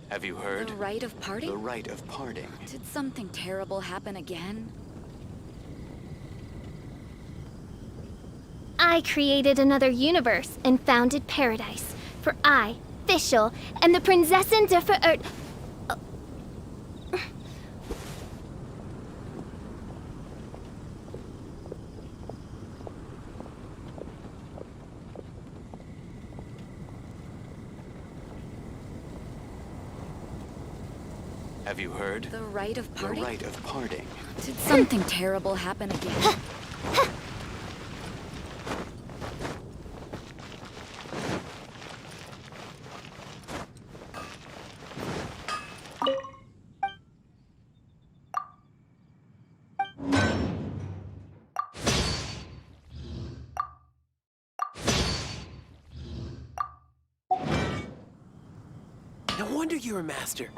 Have you heard? The rite of parting? The rite of parting. Did something terrible happen again? I created another universe and founded paradise. For I, Fischl, am the Prinzessin der Verirrt... Have you heard? The rite of parting? The rite of parting. Did something terrible happen again? No wonder you're a master.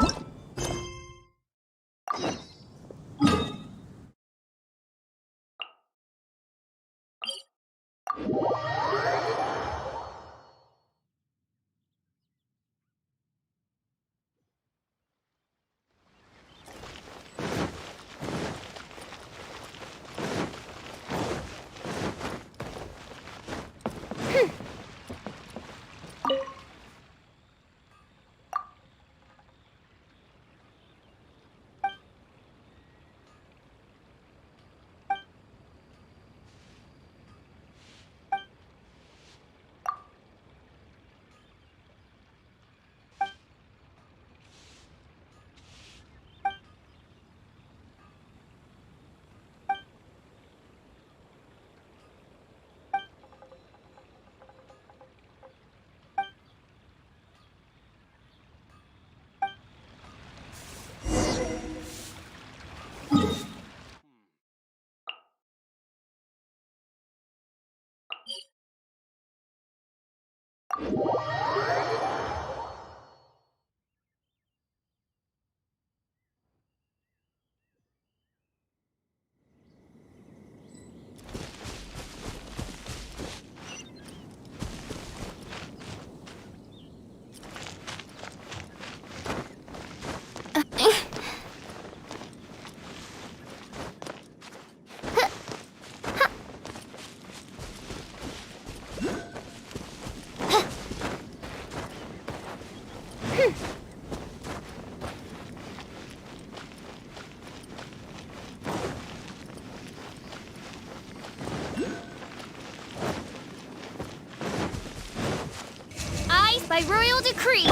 By royal decree!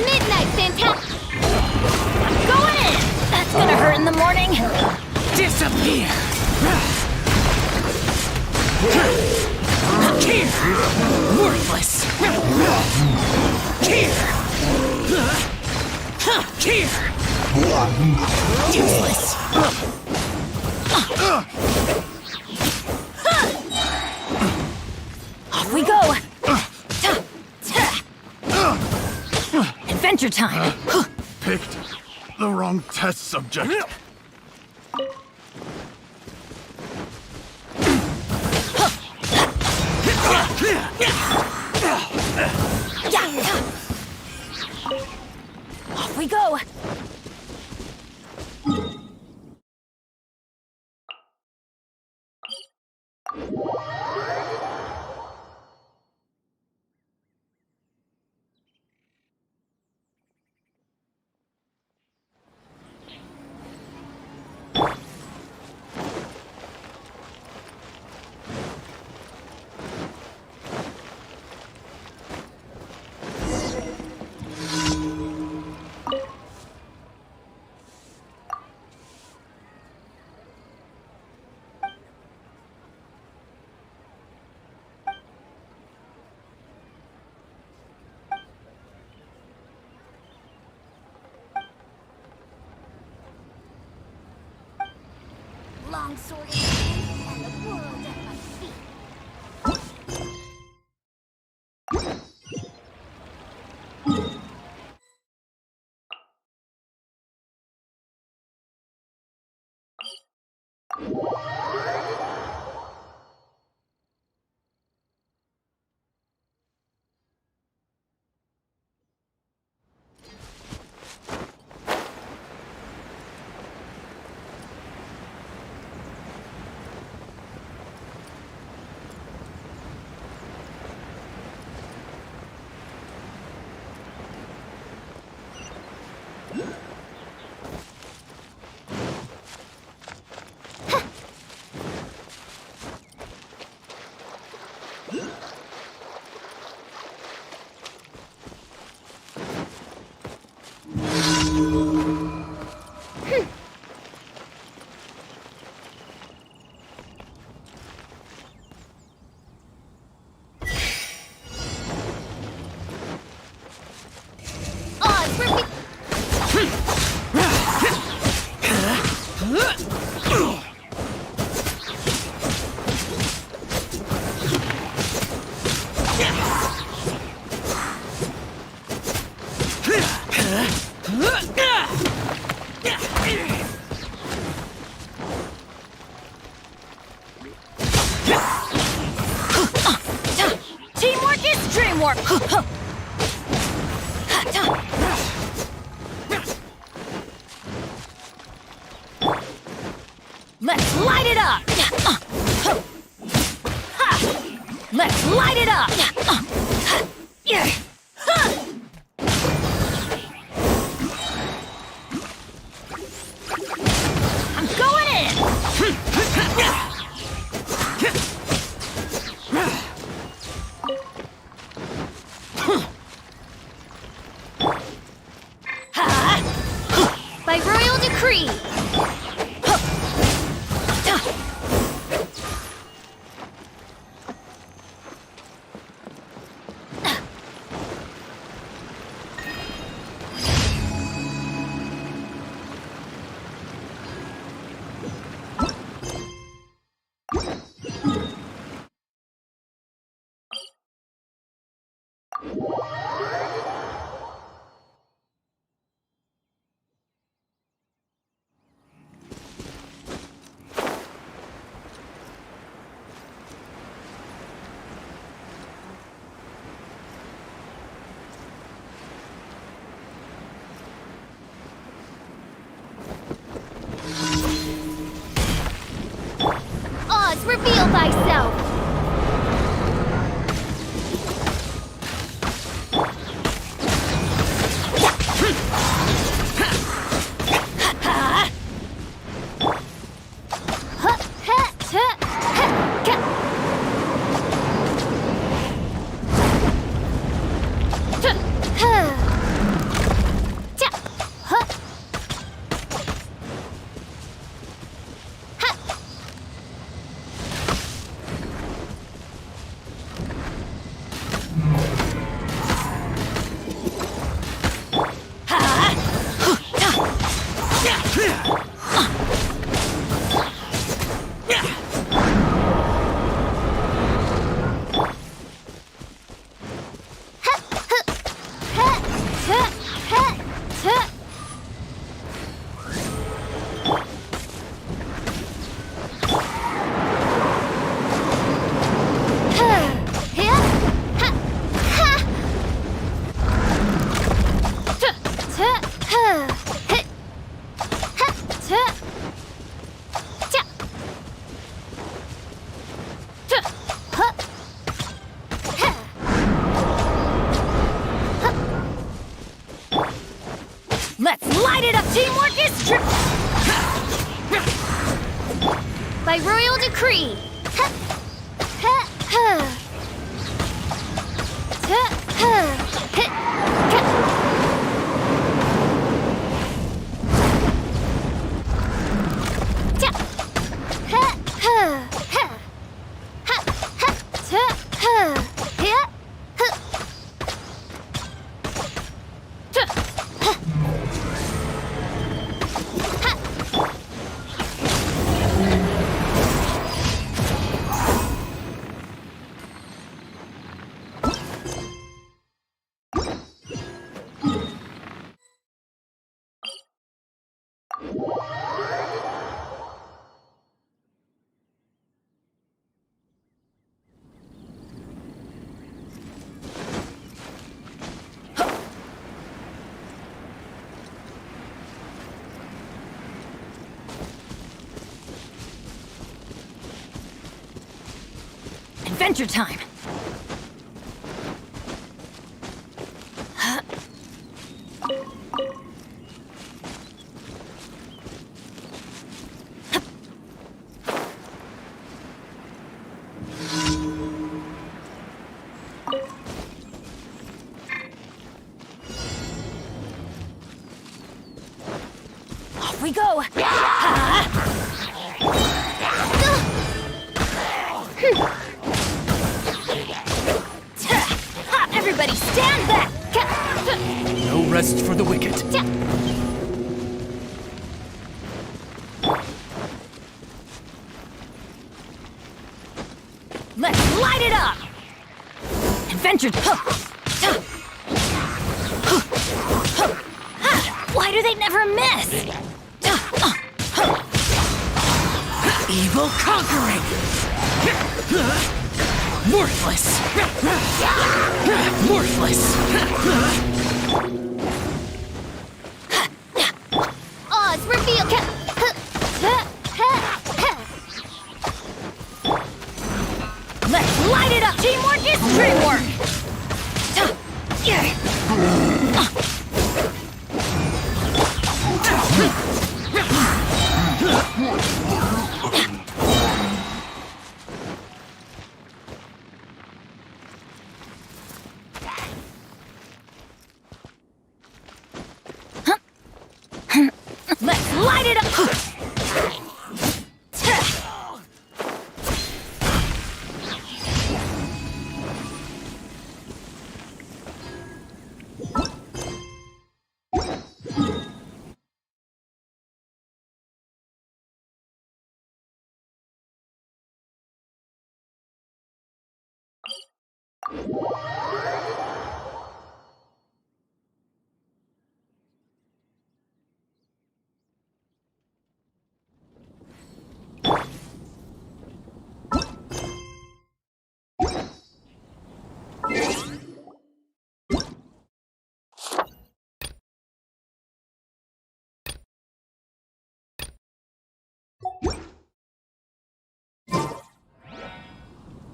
Midnight Fantastic! I'm going in! That's gonna hurt in the morning! Disappear! Here! Worthless! Here! Here! Useless! Off we go! Adventure time! Picked the wrong test subject. Off we go! Long sword in hand and the world at my feet. Teamwork is dreamwork! Let's light it up! Let's light it up! I'm going in! By royal decree. Oz, reveal thyself! Let's light it up! Teamwork is By royal decree. adventure time! Off we go! Everybody stand back! No rest for the wicked. light it up! Adventure... Why do they never miss? Evil conquering! Worthless! Worthless! Oz, reveal! Let's light it up! Teamwork is dreamwork! Let's light it up!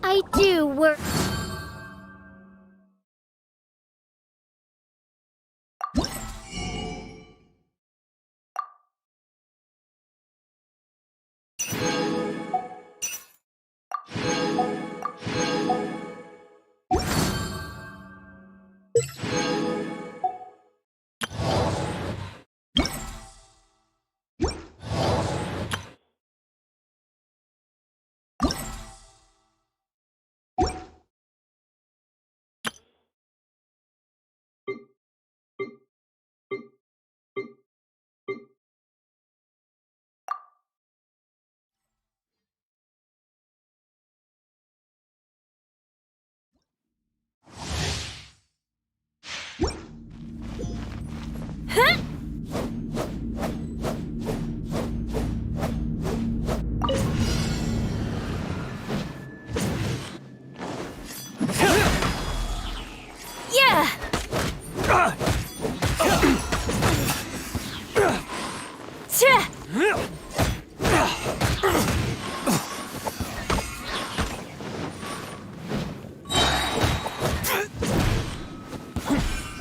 I do work. Yeah!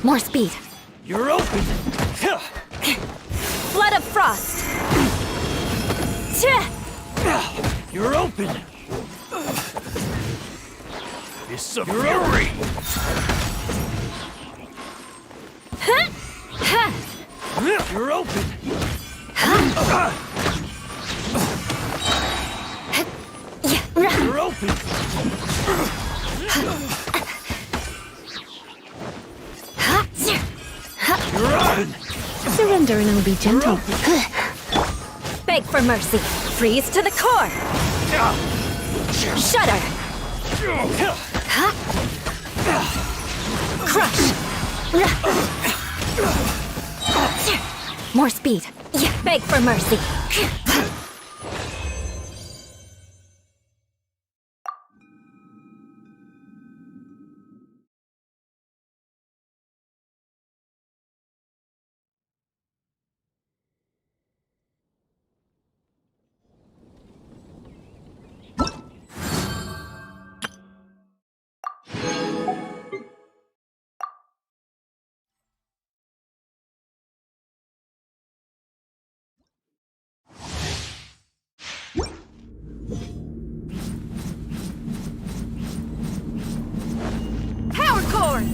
More speed. You're open! Flood of frost. You're open! Fist of fury! You're open! You're open! You're open! Surrender and I'll be gentle. Beg for mercy. Freeze to the core. Shudder. Crush. More speed. Beg for mercy. Power cord.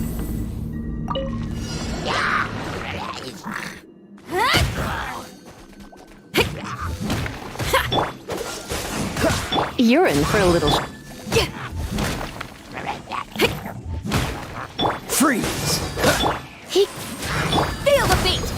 You're in for a little... Freeze! Feel the beat.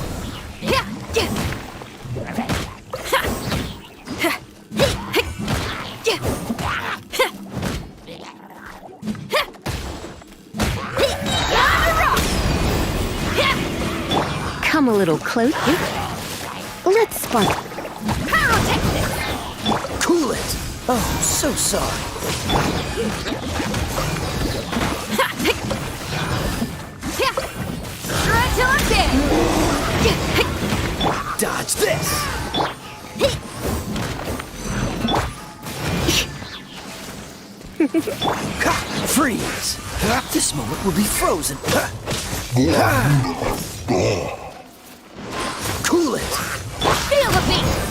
come a little closer. Let's spark. Cool it! Oh, so sorry. Dodge this! Ha! Freeze! This moment will be frozen. Cool it! Feel the beat!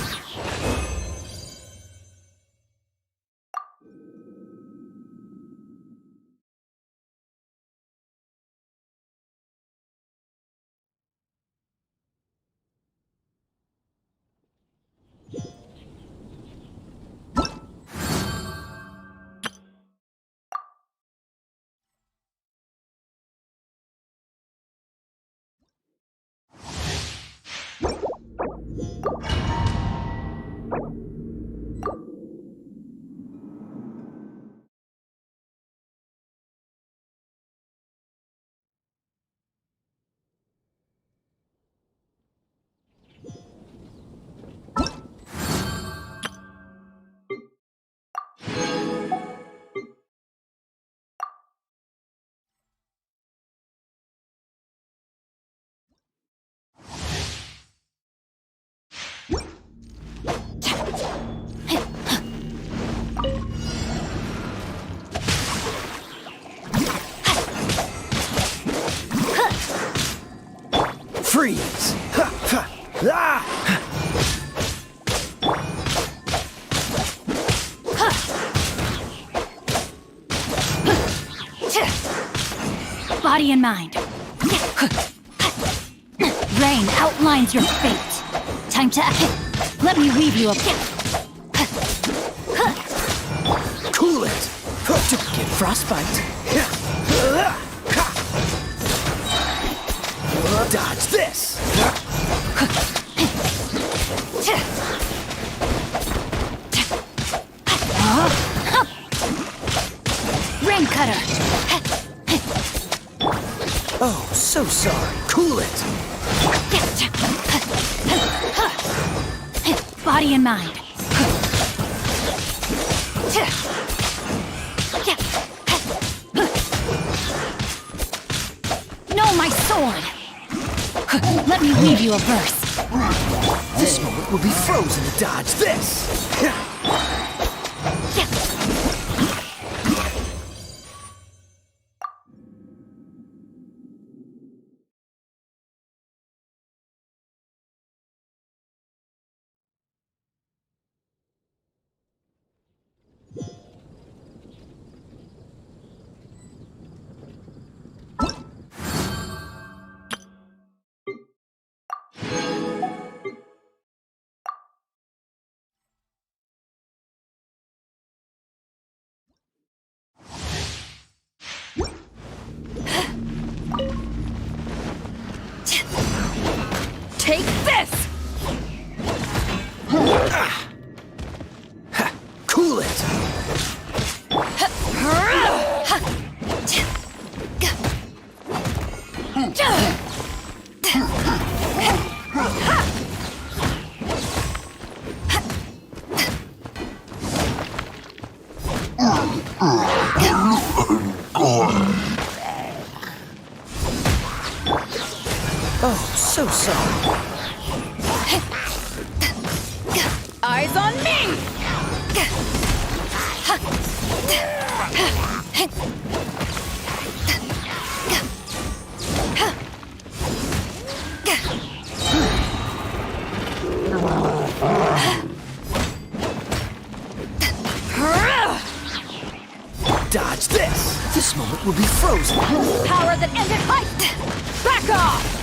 Freeze! Ha! Ha! Ah! Body and mind. Rain outlines your fate. Time to let me weave you a Cool it! Don't get frostbite. Dodge this! rain cutter. Oh, so sorry. Cool it! Body and mind. No, my sword. Let me weave you a verse. This moment will be frozen to dodge this! Take this! Cool it! Oh, so sorry. Eyes on me! Dodge this! This moment will be frozen. Power that ended height! Back off!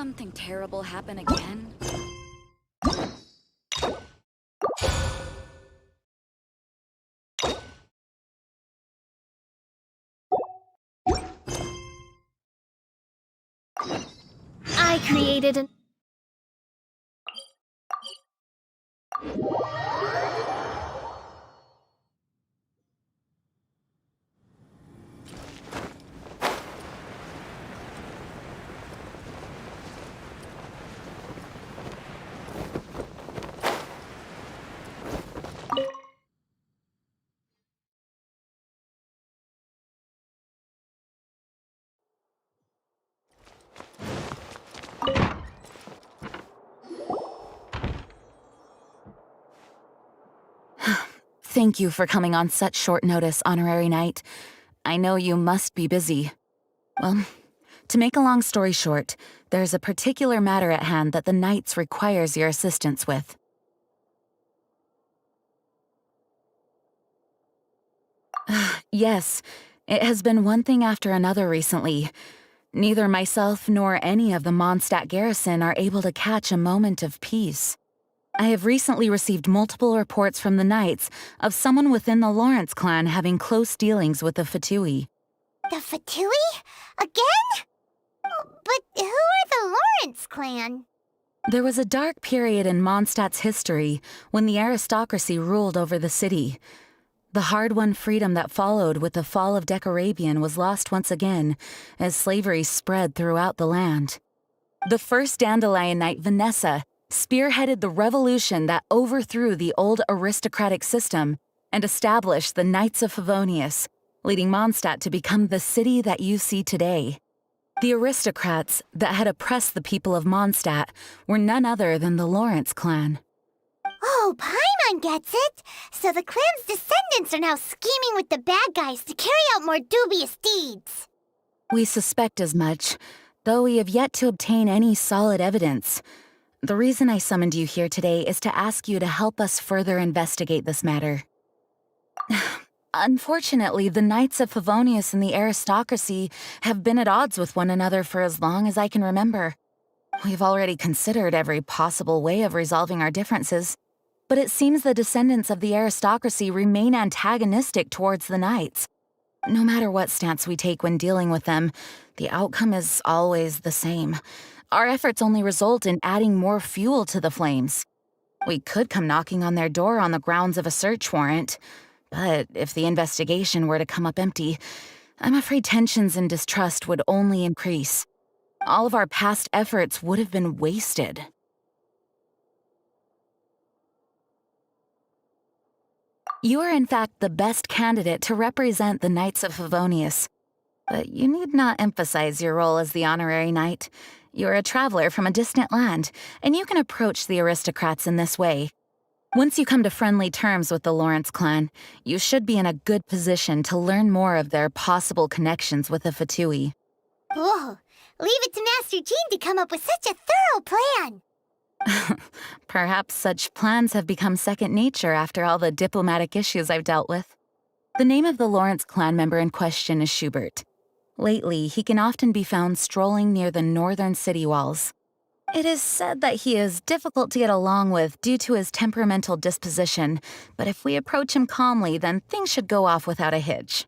something terrible happen again? I created an... Thank you for coming on such short notice, Honorary Knight. I know you must be busy. Well, to make a long story short, there's a particular matter at hand that the Knights requires your assistance with. Yes, it has been one thing after another recently. Neither myself nor any of the Mondstadt garrison are able to catch a moment of peace. I have recently received multiple reports from the Knights of someone within the Lawrence clan having close dealings with the Fatui. The Fatui? Again? But who are the Lawrence clan? There was a dark period in Mondstadt's history when the aristocracy ruled over the city. The hard-won freedom that followed with the fall of Decorabian was lost once again as slavery spread throughout the land. The first Dandelion Knight, Vanessa, spearheaded the revolution that overthrew the old aristocratic system and established the Knights of Favonius, leading Mondstadt to become the city that you see today. The aristocrats that had oppressed the people of Mondstadt were none other than the Lawrence clan. Oh, Paimon gets it! So the clan's descendants are now scheming with the bad guys to carry out more dubious deeds. We suspect as much, though we have yet to obtain any solid evidence. The reason I summoned you here today is to ask you to help us further investigate this matter. Unfortunately, the Knights of Favonius and the aristocracy have been at odds with one another for as long as I can remember. We've already considered every possible way of resolving our differences, but it seems the descendants of the aristocracy remain antagonistic towards the Knights. No matter what stance we take when dealing with them, the outcome is always the same. Our efforts only result in adding more fuel to the flames. We could come knocking on their door on the grounds of a search warrant, but if the investigation were to come up empty, I'm afraid tensions and distrust would only increase. All of our past efforts would have been wasted. You are in fact the best candidate to represent the Knights of Favonius, but you need not emphasize your role as the honorary knight. You're a traveler from a distant land, and you can approach the aristocrats in this way. Once you come to friendly terms with the Lawrence clan, you should be in a good position to learn more of their possible connections with the Fatui. Whoa, leave it to Master Jean to come up with such a thorough plan. Perhaps such plans have become second nature after all the diplomatic issues I've dealt with. The name of the Lawrence clan member in question is Schubert. Lately, he can often be found strolling near the northern city walls. It is said that he is difficult to get along with due to his temperamental disposition, but if we approach him calmly, then things should go off without a hitch.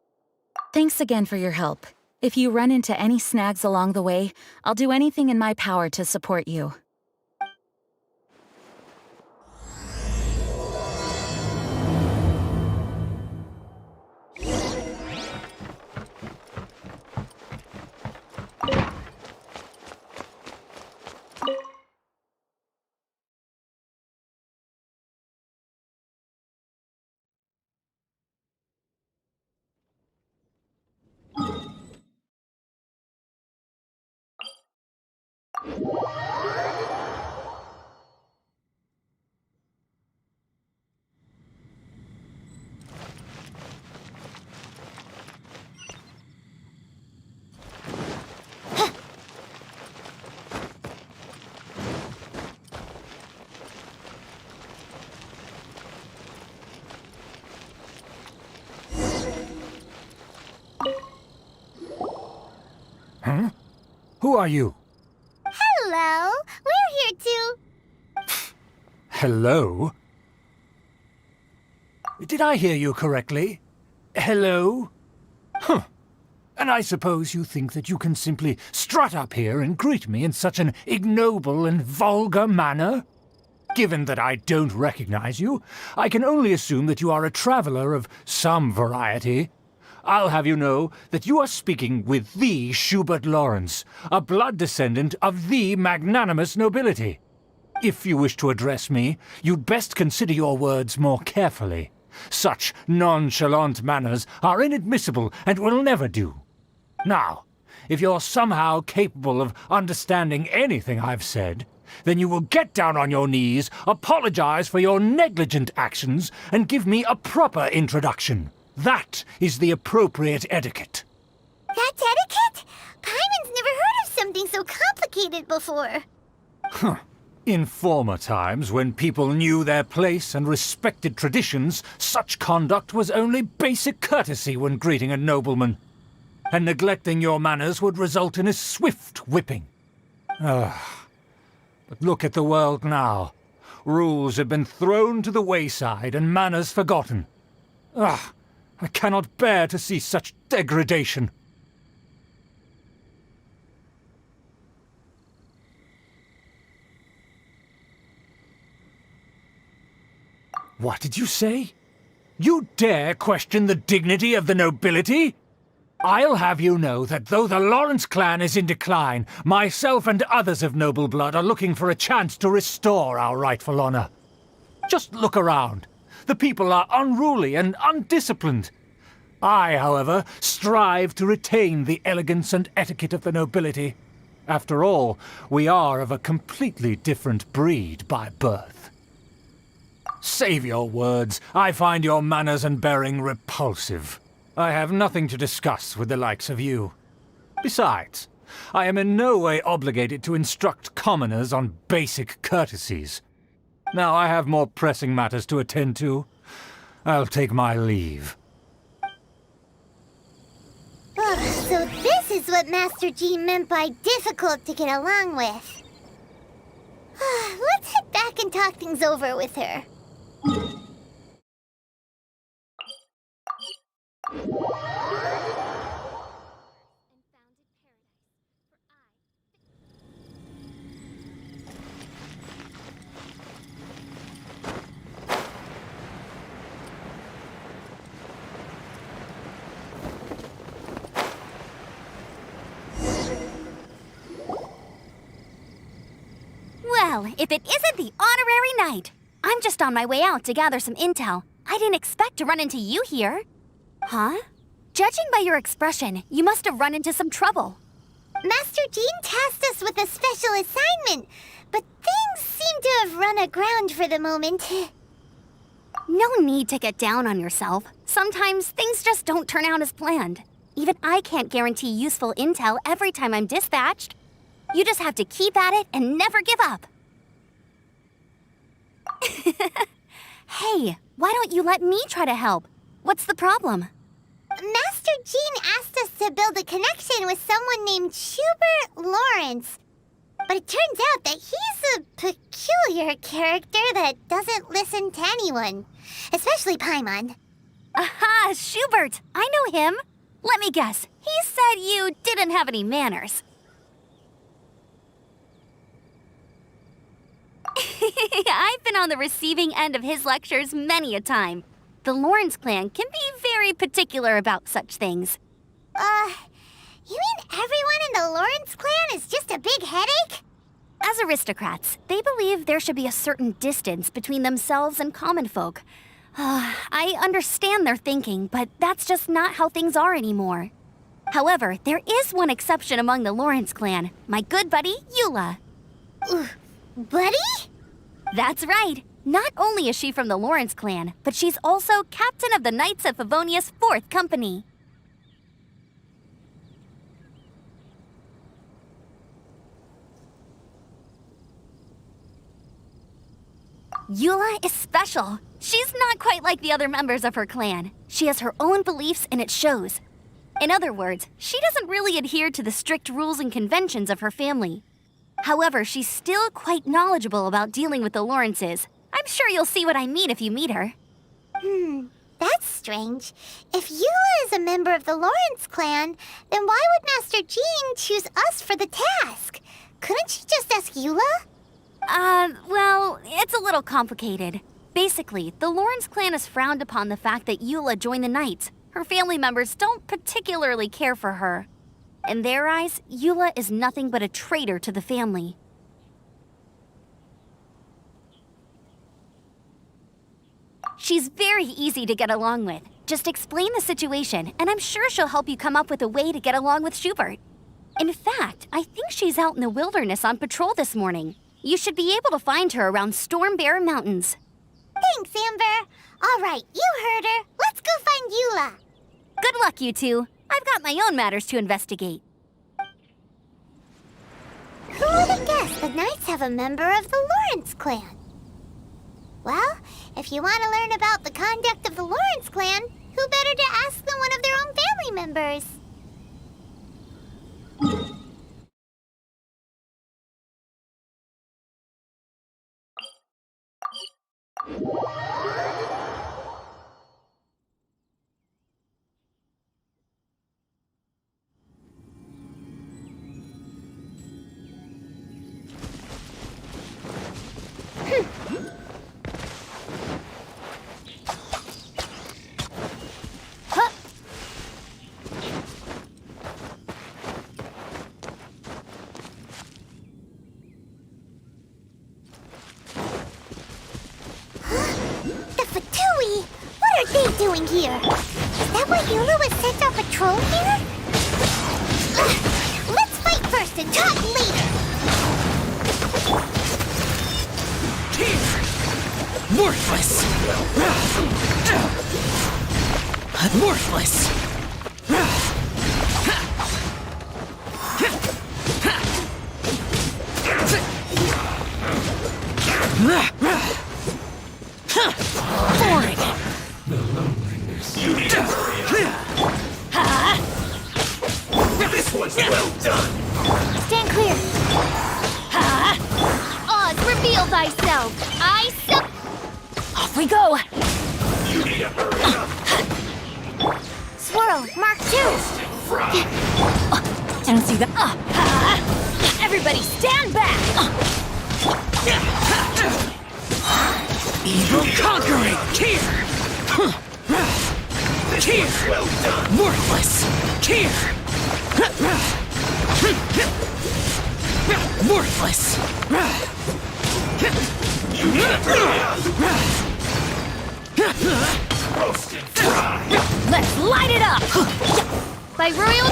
Thanks again for your help. If you run into any snags along the way, I'll do anything in my power to support you. Who are you? Hello. Hello? Did I hear you correctly? Hello? Huh. And I suppose you think that you can simply strut up here and greet me in such an ignoble and vulgar manner? Given that I don't recognize you, I can only assume that you are a traveler of some variety. I'll have you know that you are speaking with the Schubert Lawrence, a blood descendant of the magnanimous nobility. If you wish to address me, you'd best consider your words more carefully. Such nonchalant manners are inadmissible and will never do. Now, if you're somehow capable of understanding anything I've said, then you will get down on your knees, apologize for your negligent actions, and give me a proper introduction. That is the appropriate etiquette. That's etiquette? Paimon's never heard of something so complicated before. In former times, when people knew their place and respected traditions, such conduct was only basic courtesy when greeting a nobleman. And neglecting your manners would result in a swift whipping. But look at the world now. Rules have been thrown to the wayside and manners forgotten. I cannot bear to see such degradation. What did you say? You dare question the dignity of the nobility? I'll have you know that though the Lawrence clan is in decline, myself and others of noble blood are looking for a chance to restore our rightful honor. Just look around. The people are unruly and undisciplined. I, however, strive to retain the elegance and etiquette of the nobility. After all, we are of a completely different breed by birth. Save your words. I find your manners and bearing repulsive. I have nothing to discuss with the likes of you. Besides, I am in no way obligated to instruct commoners on basic courtesies. Now I have more pressing matters to attend to. I'll take my leave. So this is what Master Jean meant by difficult to get along with. Let's head back and talk things over with her. Well, if it isn't the honorary knight! I'm just on my way out to gather some intel. I didn't expect to run into you here. Huh? Judging by your expression, you must have run into some trouble. Master Jean tasked us with a special assignment, but things seem to have run aground for the moment. No need to get down on yourself. Sometimes things just don't turn out as planned. Even I can't guarantee useful intel every time I'm dispatched. You just have to keep at it and never give up. Hey, why don't you let me try to help? What's the problem? Master Jean asked us to build a connection with someone named Schubert Lawrence. But it turns out that he's a peculiar character that doesn't listen to anyone, especially Paimon. Aha, Schubert! I know him. Let me guess, he said you didn't have any manners. I've been on the receiving end of his lectures many a time. The Lawrence clan can be very particular about such things. You mean everyone in the Lawrence clan is just a big headache? As aristocrats, they believe there should be a certain distance between themselves and common folk. I understand their thinking, but that's just not how things are anymore. However, there is one exception among the Lawrence clan, my good buddy, Eula. Buddy? That's right. Not only is she from the Lawrence clan, but she's also captain of the Knights of Favonia's 4th Company. Eula is special. She's not quite like the other members of her clan. She has her own beliefs and it shows. In other words, she doesn't really adhere to the strict rules and conventions of her family. However, she's still quite knowledgeable about dealing with the Lawrences. I'm sure you'll see what I mean if you meet her. That's strange. If Eula is a member of the Lawrence clan, then why would Master Jean choose us for the task? Couldn't she just ask Eula? Well, it's a little complicated. Basically, the Lawrence clan has frowned upon the fact that Eula joined the Knights. Her family members don't particularly care for her. In their eyes, Eula is nothing but a traitor to the family. She's very easy to get along with. Just explain the situation, and I'm sure she'll help you come up with a way to get along with Schubert. In fact, I think she's out in the wilderness on patrol this morning. You should be able to find her around Storm Bear Mountains. Thanks, Amber. All right, you heard her. Let's go find Eula. Good luck, you two. I've got my own matters to investigate. Who would have guessed the Knights have a member of the Lawrence clan? Well, if you want to learn about the conduct of the Lawrence clan, who better to ask than one of their own family members? What are they doing here? Is that why Eula was sent on patrol here? Let's fight first and talk later! Worthless! Worthless! Boring! This one's well done! Stand clear. Oz, reveal thyself. Off we go! You need to hurry up! Swirl, Mark 2! I don't see that. Everybody stand back! Evil conquering! Here! Here! Well done! Worthless! Here! Worthless! You need to hurry up! Roast and fry! Let's light it up! By royal...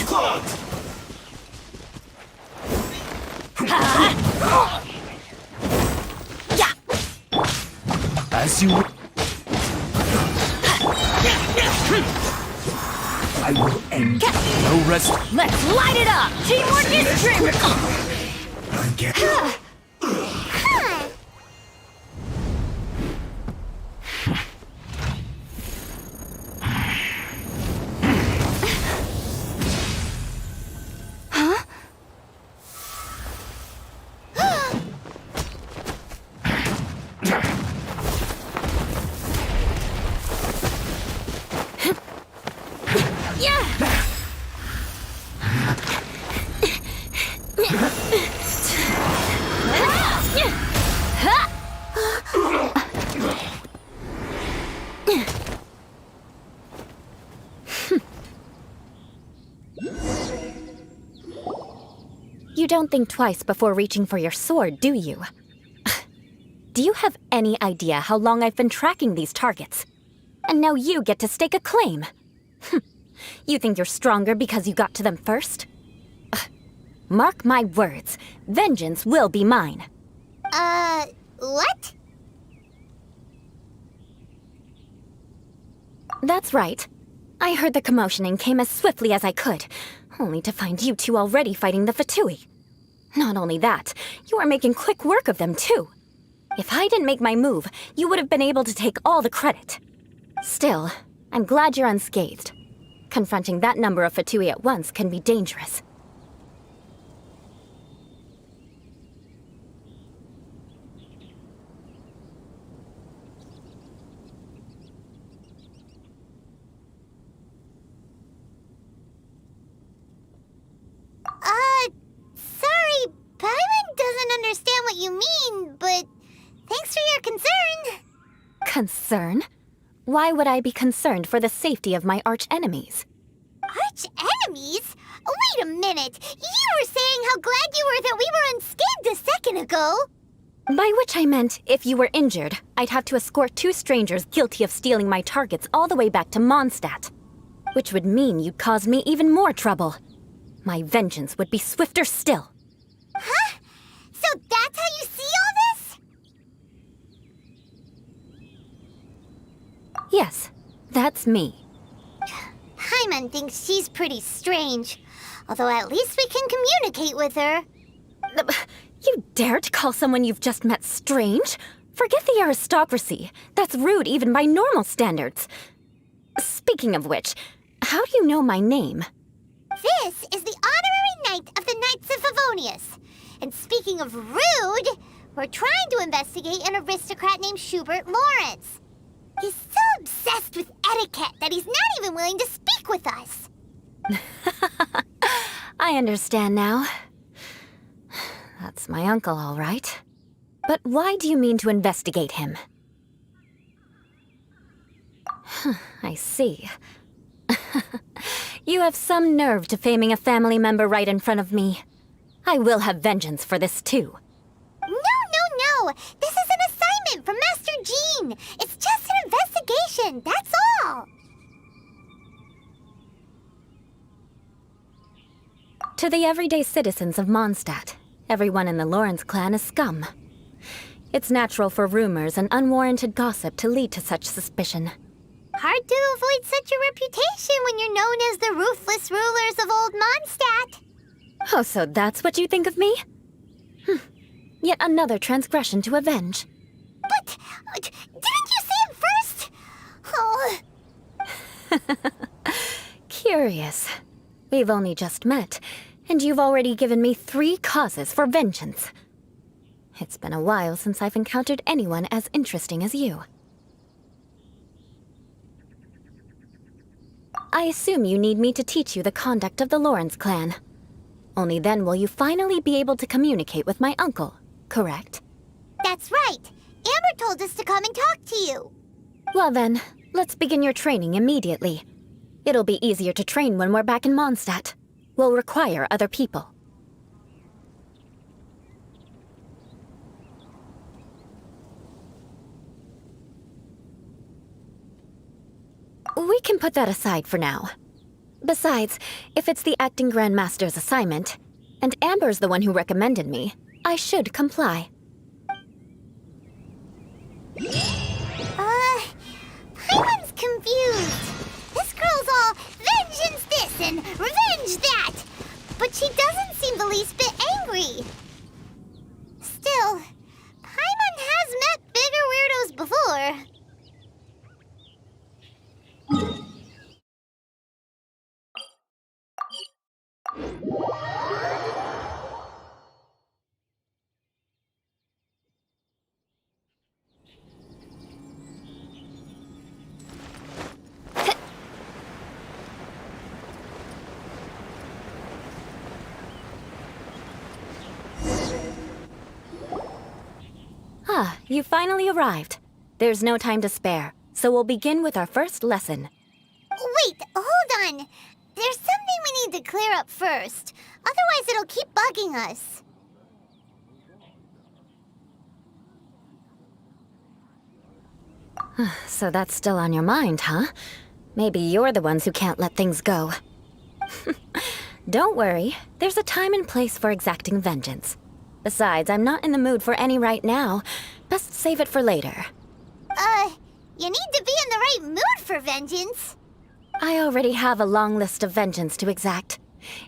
Clogged! As you... I will end. No rest. Let's light it up! Teamwork is critical! I get You don't think twice before reaching for your sword, do you? Do you have any idea how long I've been tracking these targets? And now you get to stake a claim. You think you're stronger because you got to them first? Mark my words, vengeance will be mine. What? That's right. I heard the commotion and came as swiftly as I could, only to find you two already fighting the Fatui. Not only that, you are making quick work of them too. If I didn't make my move, you would have been able to take all the credit. Still, I'm glad you're unscathed. Confronting that number of Fatui at once can be dangerous. what you mean, but thanks for your concern. Concern? Why would I be concerned for the safety of my arch-enemies? Arch-enemies? Wait a minute! You were saying how glad you were that we were unscathed a second ago! By which I meant, if you were injured, I'd have to escort 2 strangers guilty of stealing my targets all the way back to Mondstadt. Which would mean you'd cause me even more trouble. My vengeance would be swifter still. Huh? So that's how you see all this? Yes, that's me. Paimon thinks she's pretty strange. Although at least we can communicate with her. You dare to call someone you've just met strange? Forget the aristocracy. That's rude even by normal standards. Speaking of which, how do you know my name? This is the honorary knight of the Knights of Favonius. And speaking of rude, we're trying to investigate an aristocrat named Schubert Lawrence. He's so obsessed with etiquette that he's not even willing to speak with us. I understand now. That's my uncle, all right. But why do you mean to investigate him? I see. You have some nerve to faming a family member right in front of me. I will have vengeance for this, too. No! This is an assignment from Master Jean! It's just an investigation, that's all! To the everyday citizens of Mondstadt, everyone in the Lawrence clan is scum. It's natural for rumors and unwarranted gossip to lead to such suspicion. Hard to avoid such a reputation when you're known as the ruthless rulers of Old Mondstadt. Oh, so that's what you think of me? Yet another transgression to avenge. But, didn't you say it first? Oh. Curious. We've only just met, and you've already given me 3 causes for vengeance. It's been a while since I've encountered anyone as interesting as you. I assume you need me to teach you the conduct of the Lawrence clan. Only then will you finally be able to communicate with my uncle, correct? That's right. Amber told us to come and talk to you. Well then, let's begin your training immediately. It'll be easier to train when we're back in Mondstadt. We'll require other people. We can put that aside for now. Besides, if it's the acting Grandmaster's assignment, and Amber's the one who recommended me, I should comply. Paimon's confused. This girl's all vengeance this and revenge that. But she doesn't seem the least bit angry. Still, Paimon has met bigger weirdos before. You finally arrived. There's no time to spare, so we'll begin with our first lesson. Wait, hold on. There's something we need to clear up first. Otherwise, it'll keep bugging us. So that's still on your mind, huh? Maybe you're the ones who can't let things go. Don't worry. There's a time and place for exacting vengeance. Besides, I'm not in the mood for any right now. Best save it for later. You need to be in the right mood for vengeance. I already have a long list of vengeance to exact.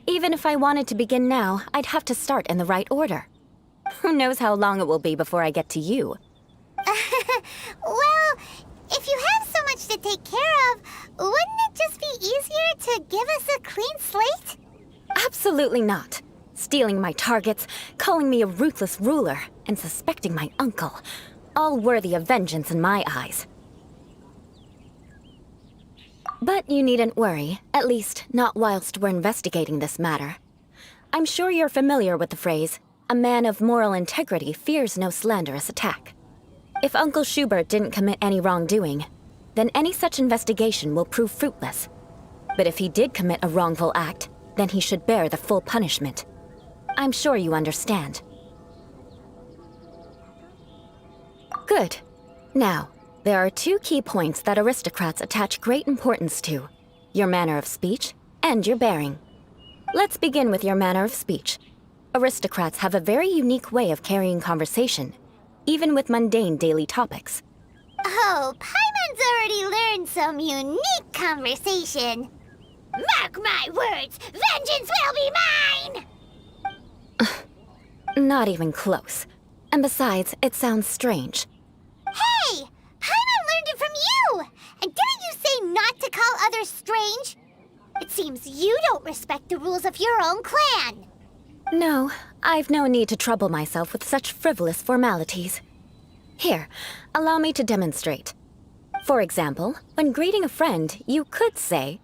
Even if I wanted to begin now, I'd have to start in the right order. Who knows how long it will be before I get to you? Well, if you have so much to take care of, wouldn't it just be easier to give us a clean slate? Absolutely not. Stealing my targets, calling me a ruthless ruler, and suspecting my uncle. All worthy of vengeance in my eyes. But you needn't worry, at least not whilst we're investigating this matter. I'm sure you're familiar with the phrase, A man of moral integrity fears no slanderous attack. If Uncle Schubert didn't commit any wrongdoing, then any such investigation will prove fruitless. But if he did commit a wrongful act, then he should bear the full punishment. I'm sure you understand. Good. Now, there are two key points that aristocrats attach great importance to: your manner of speech and your bearing. Let's begin with your manner of speech. Aristocrats have a very unique way of carrying conversation, even with mundane daily topics. Oh, Paimon's already learned some unique conversation. Mark my words, vengeance will be mine! Not even close. And besides, it sounds strange. Hey! Paimon learned it from you! And didn't you say not to call others strange? It seems you don't respect the rules of your own clan. No, I've no need to trouble myself with such frivolous formalities. Here, allow me to demonstrate. For example, when greeting a friend, you could say,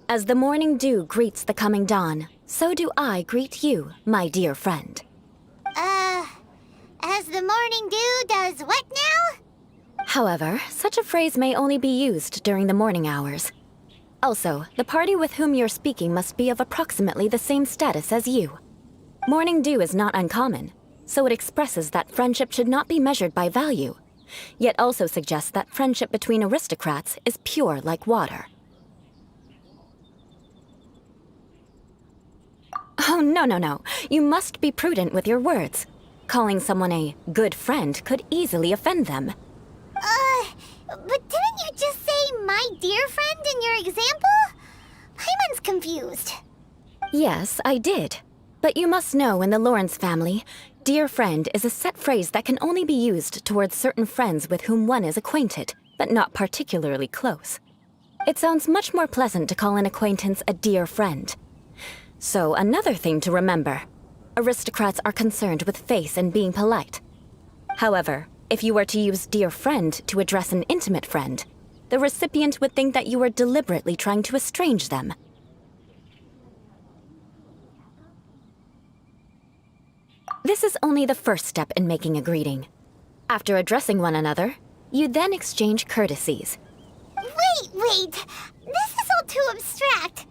"As the morning dew greets the coming dawn, so do I greet you, my dear friend." As the morning dew does what now? However, such a phrase may only be used during the morning hours. Also, the party with whom you're speaking must be of approximately the same status as you. Morning dew is not uncommon, so it expresses that friendship should not be measured by value, yet also suggests that friendship between aristocrats is pure like water. Oh, no. You must be prudent with your words. Calling someone a good friend could easily offend them. But didn't you just say my dear friend in your example? Paimon's confused. Yes, I did. But you must know in the Lawrence family, dear friend is a set phrase that can only be used towards certain friends with whom one is acquainted, but not particularly close. It sounds much more pleasant to call an acquaintance a dear friend. So another thing to remember. Aristocrats are concerned with face and being polite. However, if you were to use dear friend to address an intimate friend, the recipient would think that you were deliberately trying to estrange them. This is only the first step in making a greeting. After addressing one another, you then exchange courtesies. Wait! This is all too abstract.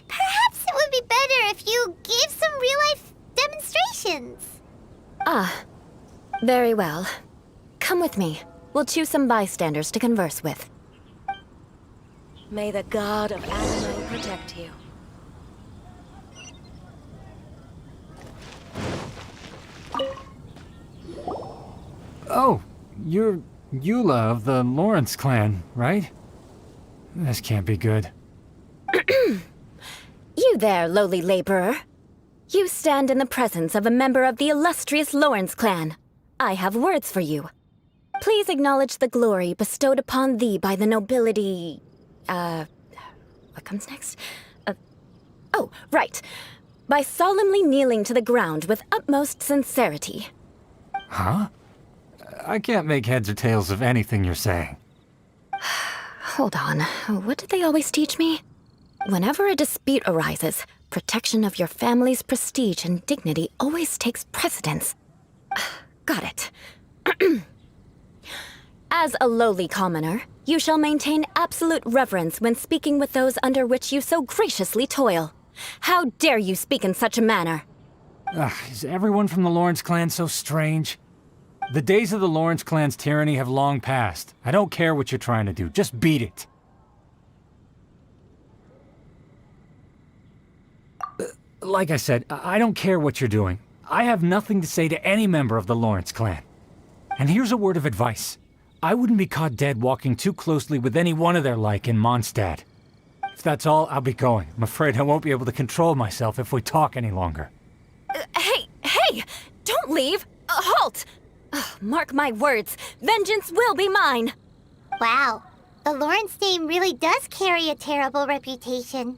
Perhaps it would be better if you gave some real-life demonstrations. Very well. Come with me. We'll choose some bystanders to converse with. May the god of Animo protect you. Oh, you're Eula of the Lawrence clan, right? This can't be good. You there, lowly laborer. You stand in the presence of a member of the illustrious Lawrence clan. I have words for you. Please acknowledge the glory bestowed upon thee by the nobility... What comes next? Oh, right. By solemnly kneeling to the ground with utmost sincerity. Huh? I can't make heads or tails of anything you're saying. Hold on. What did they always teach me? Whenever a dispute arises, protection of your family's prestige and dignity always takes precedence. Got it. As a lowly commoner, you shall maintain absolute reverence when speaking with those under which you so graciously toil. How dare you speak in such a manner? Is everyone from the Lawrence clan so strange? The days of the Lawrence clan's tyranny have long passed. I don't care what you're trying to do. Just beat it. Like I said, I don't care what you're doing. I have nothing to say to any member of the Lawrence clan. And here's a word of advice. I wouldn't be caught dead walking too closely with any one of their like in Mondstadt. If that's all, I'll be going. I'm afraid I won't be able to control myself if we talk any longer. Hey! Don't leave! Halt! Mark my words, vengeance will be mine! Wow, the Lawrence name really does carry a terrible reputation.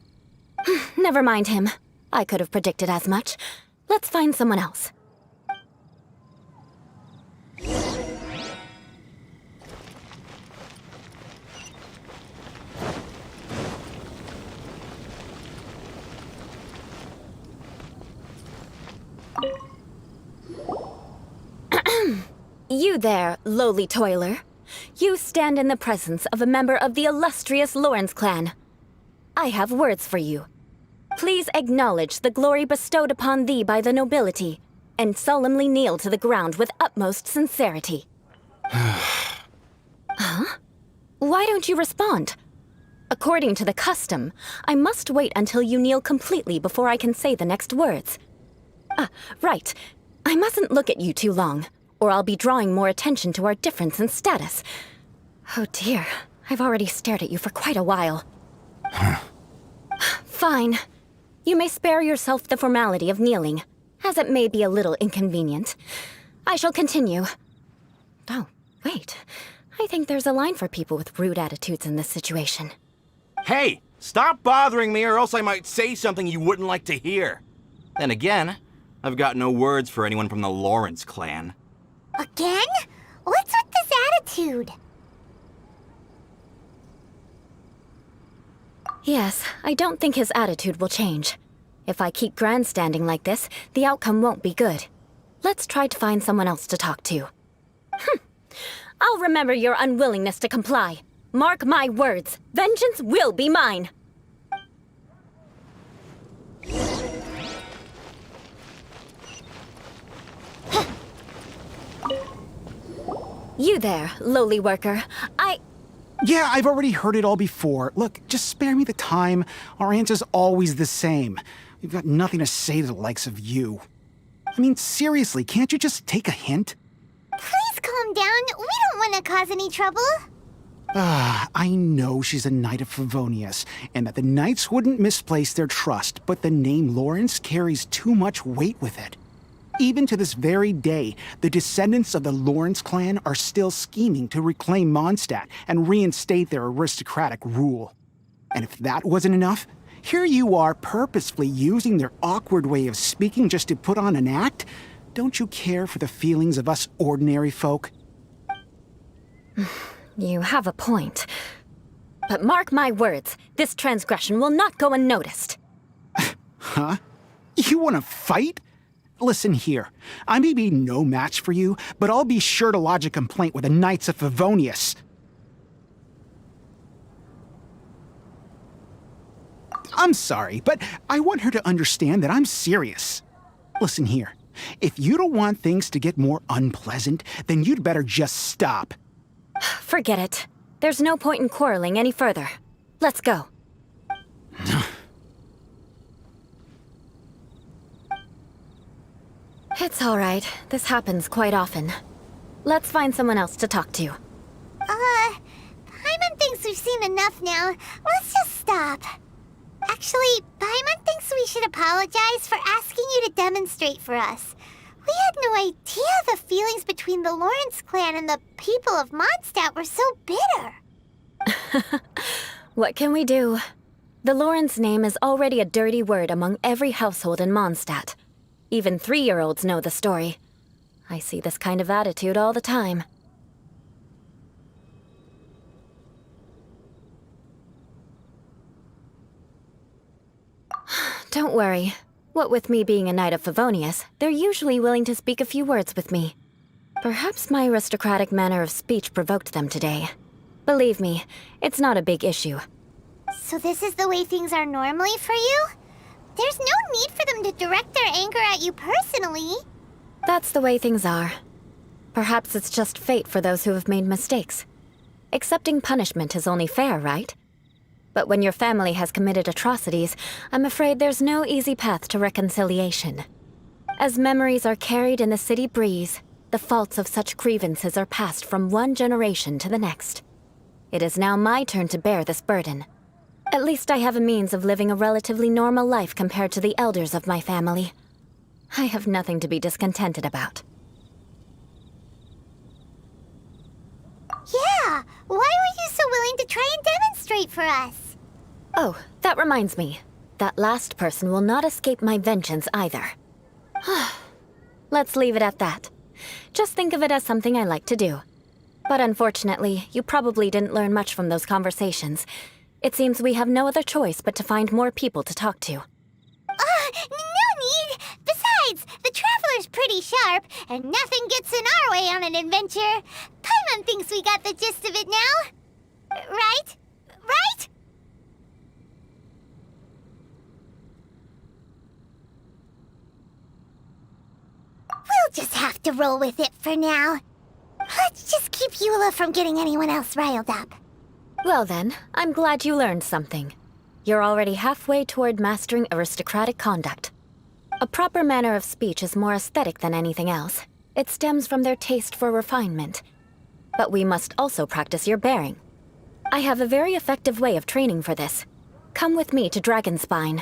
Never mind him. I could have predicted as much. Let's find someone else. You there, lowly toiler. You stand in the presence of a member of the illustrious Lawrence clan. I have words for you. Please acknowledge the glory bestowed upon thee by the nobility, and solemnly kneel to the ground with utmost sincerity. Huh? Why don't you respond? According to the custom, I must wait until you kneel completely before I can say the next words. Right. I mustn't look at you too long, or I'll be drawing more attention to our difference in status. Oh dear, I've already stared at you for quite a while. Fine. You may spare yourself the formality of kneeling, as it may be a little inconvenient. I shall continue. Oh, wait. I think there's a line for people with rude attitudes in this situation. Hey, stop bothering me or else I might say something you wouldn't like to hear. Then again, I've got no words for anyone from the Lawrence clan. Again? What's with this attitude? Yes, I don't think his attitude will change. If I keep grandstanding like this, the outcome won't be good. Let's try to find someone else to talk to. I'll remember your unwillingness to comply. Mark my words, vengeance will be mine. You there, lowly worker. Yeah, I've already heard it all before. Look, just spare me the time. Our answer's always the same. We've got nothing to say to the likes of you. I mean, seriously, can't you just take a hint? Please calm down. We don't want to cause any trouble. I know she's a Knight of Favonius, and that the Knights wouldn't misplace their trust, but the name Lawrence carries too much weight with it. Even to this very day, the descendants of the Lawrence clan are still scheming to reclaim Mondstadt and reinstate their aristocratic rule. And if that wasn't enough, here you are purposefully using their awkward way of speaking just to put on an act? Don't you care for the feelings of us ordinary folk? You have a point. But mark my words, this transgression will not go unnoticed. Huh? You want to fight? Listen here, I may be no match for you, but I'll be sure to lodge a complaint with the Knights of Favonius. I'm sorry, but I want her to understand that I'm serious. Listen here, if you don't want things to get more unpleasant, then you'd better just stop. Forget it. There's no point in quarreling any further. Let's go. It's all right. This happens quite often. Let's find someone else to talk to. Paimon thinks we've seen enough now. Let's just stop. Actually, Paimon thinks we should apologize for asking you to demonstrate for us. We had no idea the feelings between the Lawrence clan and the people of Mondstadt were so bitter. What can we do? The Lawrence name is already a dirty word among every household in Mondstadt. Even 3-year-olds know the story. I see this kind of attitude all the time. Don't worry. What with me being a Knight of Favonius, they're usually willing to speak a few words with me. Perhaps my aristocratic manner of speech provoked them today. Believe me, it's not a big issue. So this is the way things are normally for you? There's no need for them to direct their anger at you personally. That's the way things are. Perhaps it's just fate for those who have made mistakes. Accepting punishment is only fair, right? But when your family has committed atrocities, I'm afraid there's no easy path to reconciliation. As memories are carried in the city breeze, the faults of such grievances are passed from one generation to the next. It is now my turn to bear this burden. At least I have a means of living a relatively normal life compared to the elders of my family. I have nothing to be discontented about. Yeah, why were you so willing to try and demonstrate for us? Oh, that reminds me. That last person will not escape my vengeance either. Let's leave it at that. Just think of it as something I like to do. But unfortunately, you probably didn't learn much from those conversations. It seems we have no other choice but to find more people to talk to. No need! Besides, Besides, the Traveler's pretty sharp, and nothing gets in our way on an adventure. Paimon thinks we got the gist of it now. Right? Right? We'll just have to roll with it for now. Let's just keep Eula from getting anyone else riled up. Well then, I'm glad you learned something. You're already halfway toward mastering aristocratic conduct. A proper manner of speech is more aesthetic than anything else. It stems from their taste for refinement. But we must also practice your bearing. I have a very effective way of training for this. Come with me to Dragonspine.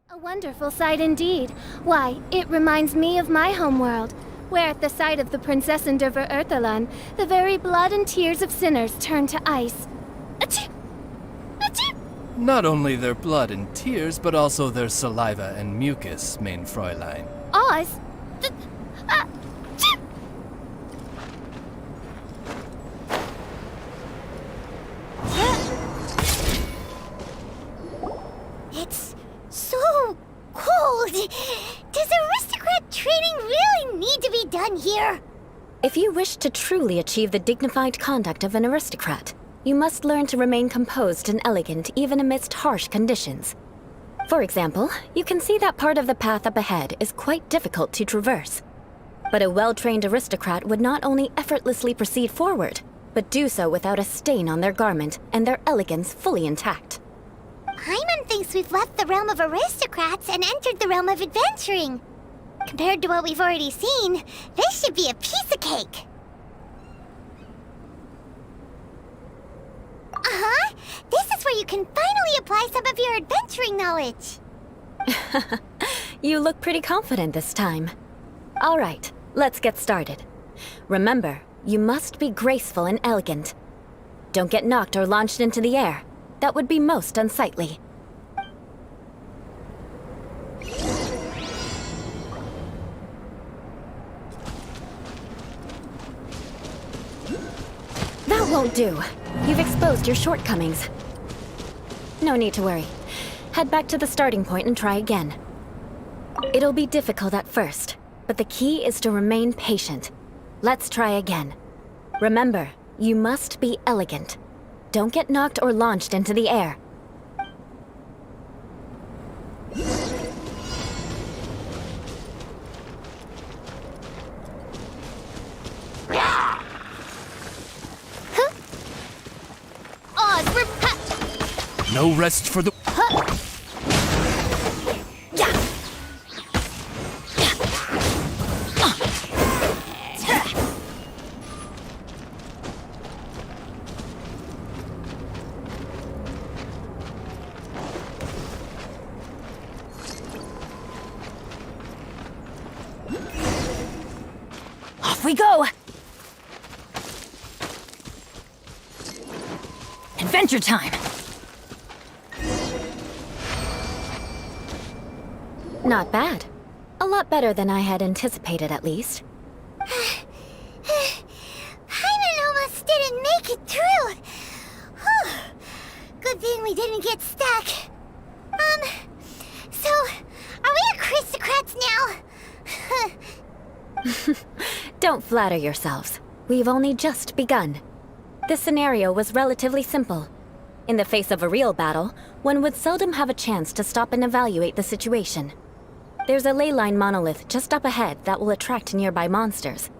A wonderful sight indeed. Why, it reminds me of my homeworld, where at the sight of the Princessin der Verurthelon, the very blood and tears of sinners turn to ice. Achoo! Achoo! Not only their blood and tears, but also their saliva and mucus, main Fräulein. Oz? Achoo! It's so cold. Does aristocrat training really need to be done here? If you wish to truly achieve the dignified conduct of an aristocrat, you must learn to remain composed and elegant even amidst harsh conditions. For example, you can see that part of the path up ahead is quite difficult to traverse. But a well-trained aristocrat would not only effortlessly proceed forward, but do so without a stain on their garment and their elegance fully intact. Paimon thinks we've left the realm of aristocrats and entered the realm of adventuring. Compared to what we've already seen, this should be a piece of cake. Uh-huh. This is where you can finally apply some of your adventuring knowledge. You look pretty confident this time. All right, let's get started. Remember, you must be graceful and elegant. Don't get knocked or launched into the air. That would be most unsightly. That won't do. You've exposed your shortcomings. No need to worry. Head back to the starting point and try again. It'll be difficult at first, but the key is to remain patient. Let's try again. Remember, you must be elegant. Don't get knocked or launched into the air. Oz, No rest for the... Off we go! Adventure time! Not bad. A lot better than I had anticipated, at least. Paimon almost didn't make it through. Whew. Good thing we didn't get stuck. So, are we aristocrats now? Don't flatter yourselves. We've only just begun. This scenario was relatively simple. In the face of a real battle, one would seldom have a chance to stop and evaluate the situation. There's a ley line monolith just up ahead that will attract nearby monsters.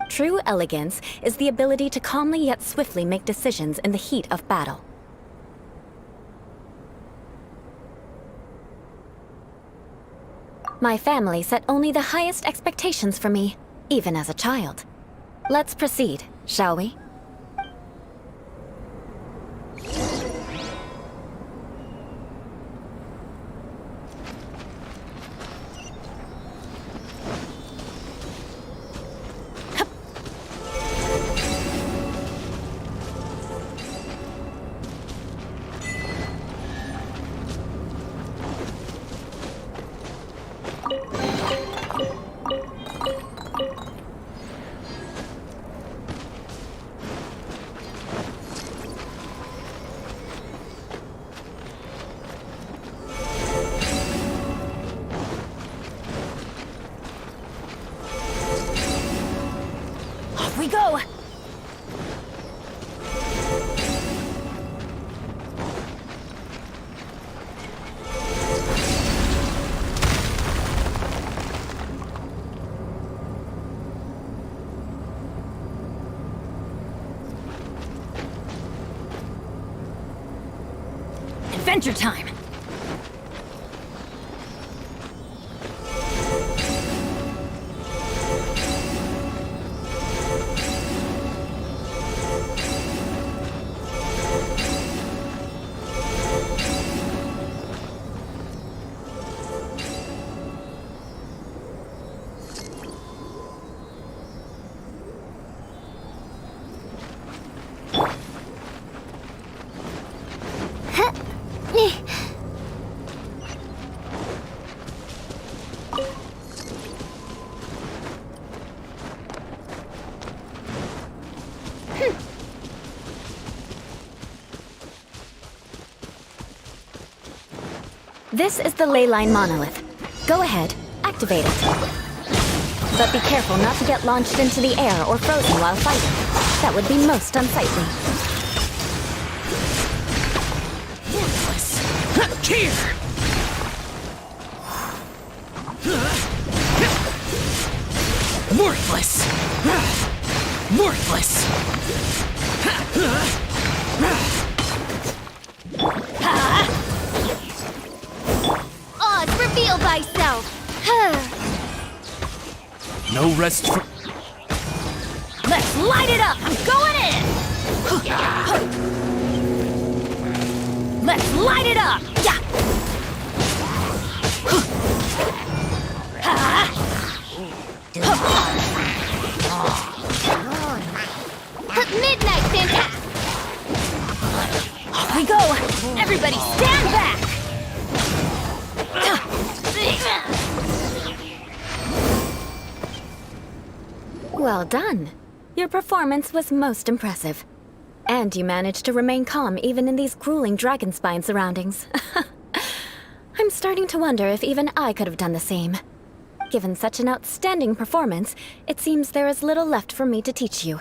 True elegance is the ability to calmly yet swiftly make decisions in the heat of battle. My family set only the highest expectations for me, even as a child. Let's proceed, shall we? we go! Adventure time! This is the leyline monolith. Go ahead, activate it. But be careful not to get launched into the air or frozen while fighting. That would be most unsightly. Worthless. Here! Worthless. Worthless. Oz, reveal thyself! No rest for... Let's light it up! I'm going in! Let's light it up! Yeah! Midnight Santa! Off we go! Everybody stand back! Well done. Your performance was most impressive. And you managed to remain calm even in these grueling dragonspine surroundings. I'm starting to wonder if even I could have done the same. Given such an outstanding performance, it seems there is little left for me to teach you.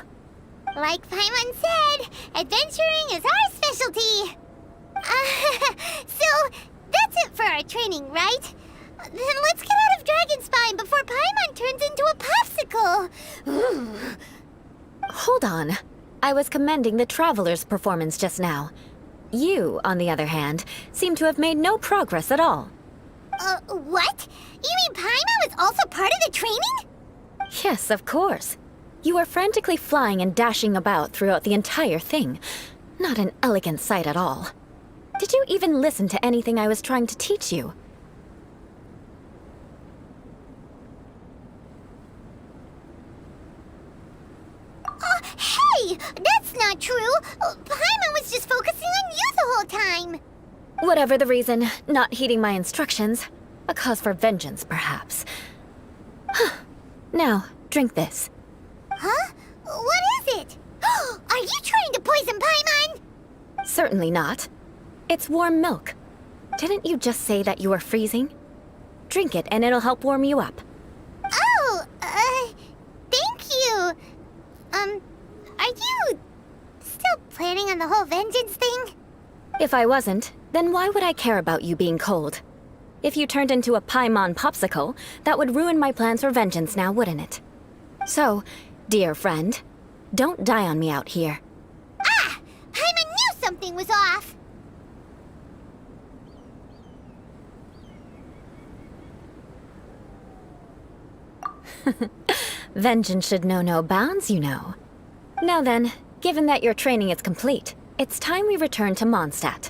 Like Paimon said, adventuring is our specialty. So, that's it for our training, right? Then let's get out of Dragonspine before Paimon turns into a popsicle. Hold on. I was commending the Traveler's performance just now. You, on the other hand, seem to have made no progress at all. What? You mean Paimon was also part of the training? Yes, of course. You were frantically flying and dashing about throughout the entire thing. Not an elegant sight at all. Did you even listen to anything I was trying to teach you? Hey! That's not true! Paimon was just focusing on you the whole time! Whatever the reason, not heeding my instructions. A cause for vengeance, perhaps. Now, drink this. Huh? What is it? Are you trying to poison Paimon? Certainly not. It's warm milk. Didn't you just say that you were freezing? Drink it and it'll help warm you up. Oh, thank you. Are you still planning on the whole vengeance thing? If I wasn't, then why would I care about you being cold? If you turned into a Paimon popsicle, that would ruin my plans for vengeance now, wouldn't it? So, dear friend, don't die on me out here. Ah! Paimon knew something was off! Vengeance should know no bounds, you know. Now then, given that your training is complete, it's time we return to Mondstadt.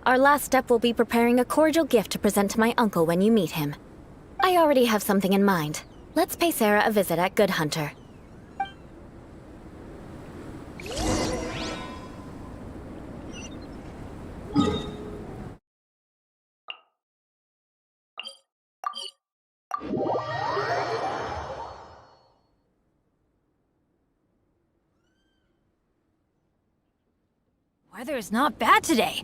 Our last step will be preparing a cordial gift to present to my uncle when you meet him. I already have something in mind. Let's pay Sarah a visit at Good Hunter. Weather's not bad today.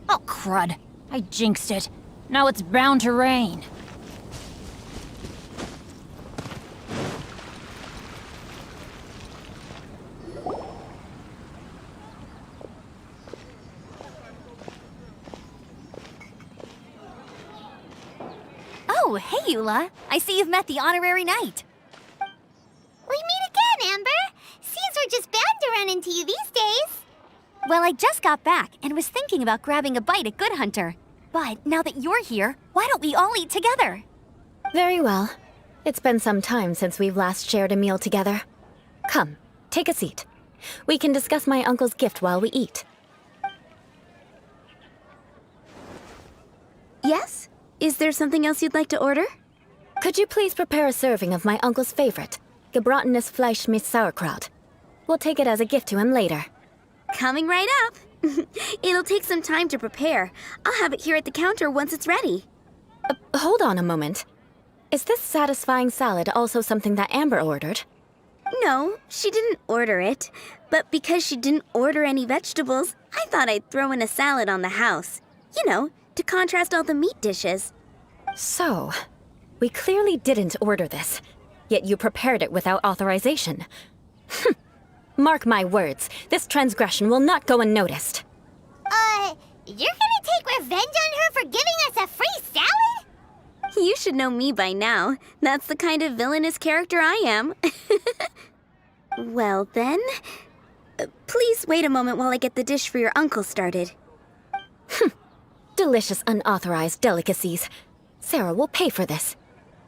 Oh, crud. I jinxed it. Now it's bound to rain. Oh, hey, Eula. I see you've met the honorary knight. We meet again, Amber. Seems we're just bound to run into you these days. Well, I just got back and was thinking about grabbing a bite at Good Hunter. But now that you're here, why don't we all eat together? Very well. It's been some time since we've last shared a meal together. Come, take a seat. We can discuss my uncle's gift while we eat. Yes? Is there something else you'd like to order? Could you please prepare a serving of my uncle's favorite, gebratenes Fleisch mit Sauerkraut? We'll take it as a gift to him later. Coming right up. It'll take some time to prepare. I'll have it here at the counter once it's ready. Hold on a moment. Is this satisfying salad also something that Amber ordered? No, she didn't order it. But because she didn't order any vegetables, I thought I'd throw in a salad on the house. You know, to contrast all the meat dishes. So, we clearly didn't order this, yet you prepared it without authorization. Mark my words, this transgression will not go unnoticed. You're gonna take revenge on her for giving us a free salad? You should know me by now. That's the kind of villainous character I am. Well then, please wait a moment while I get the dish for your uncle started. Delicious unauthorized delicacies. Sarah will pay for this.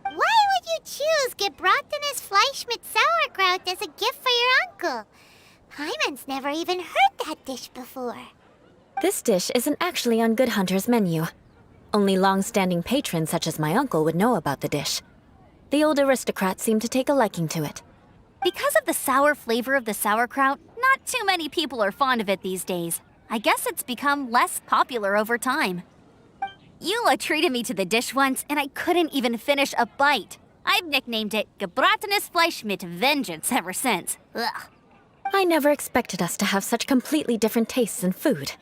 Why would you choose gebratenes Fleisch mit Sauerkraut as a gift for your uncle? Hyman's never even heard that dish before. This dish isn't actually on Good Hunter's menu. Only long-standing patrons such as my uncle would know about the dish. The old aristocrats seem to take a liking to it. Because of the sour flavor of the sauerkraut, not too many people are fond of it these days. I guess it's become less popular over time. Eula treated me to the dish once, and I couldn't even finish a bite. I've nicknamed it gebratenes Fleisch mit Vengeance ever since. Ugh. I never expected us to have such completely different tastes in food.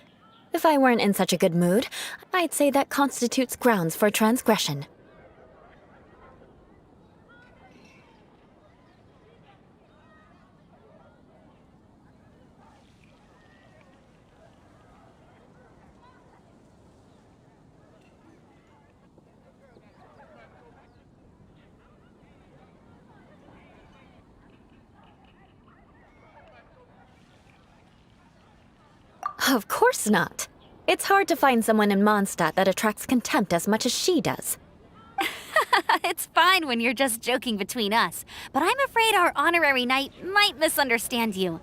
If I weren't in such a good mood, I'd say that constitutes grounds for transgression. Of course not. It's hard to find someone in Mondstadt that attracts contempt as much as she does. It's fine when you're just joking between us, but I'm afraid our honorary knight might misunderstand you.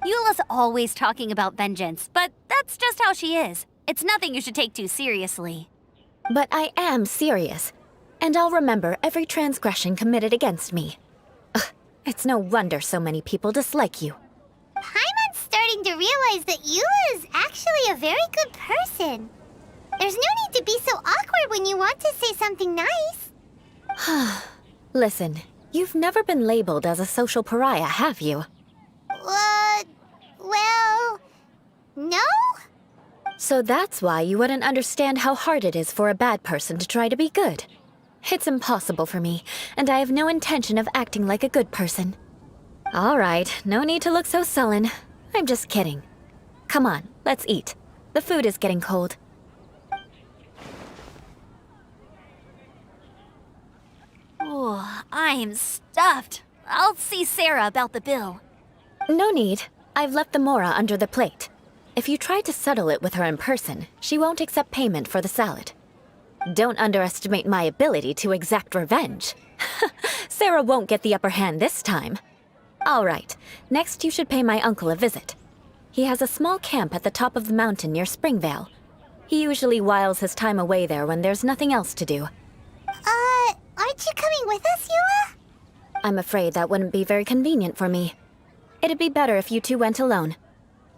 Eula's always talking about vengeance, but that's just how she is. It's nothing you should take too seriously. But I am serious, and I'll remember every transgression committed against me. Ugh, it's no wonder so many people dislike you. Paimon's starting to realize that Eula is actually a very good person. There's no need to be so awkward when you want to say something nice. Listen, you've never been labeled as a social pariah, have you? Well, no? So that's why you wouldn't understand how hard it is for a bad person to try to be good. It's impossible for me, and I have no intention of acting like a good person. All right, no need to look so sullen. I'm just kidding. Come on, let's eat. The food is getting cold. Oh, I'm stuffed. I'll see Sarah about the bill. No need. I've left the mora under the plate. If you try to settle it with her in person, she won't accept payment for the salad. Don't underestimate my ability to exact revenge. Sarah won't get the upper hand this time. All right, next you should pay my uncle a visit. He has a small camp at the top of the mountain near Springvale. He usually whiles his time away there when there's nothing else to do. Aren't you coming with us, Eula? I'm afraid that wouldn't be very convenient for me. It'd be better if you two went alone.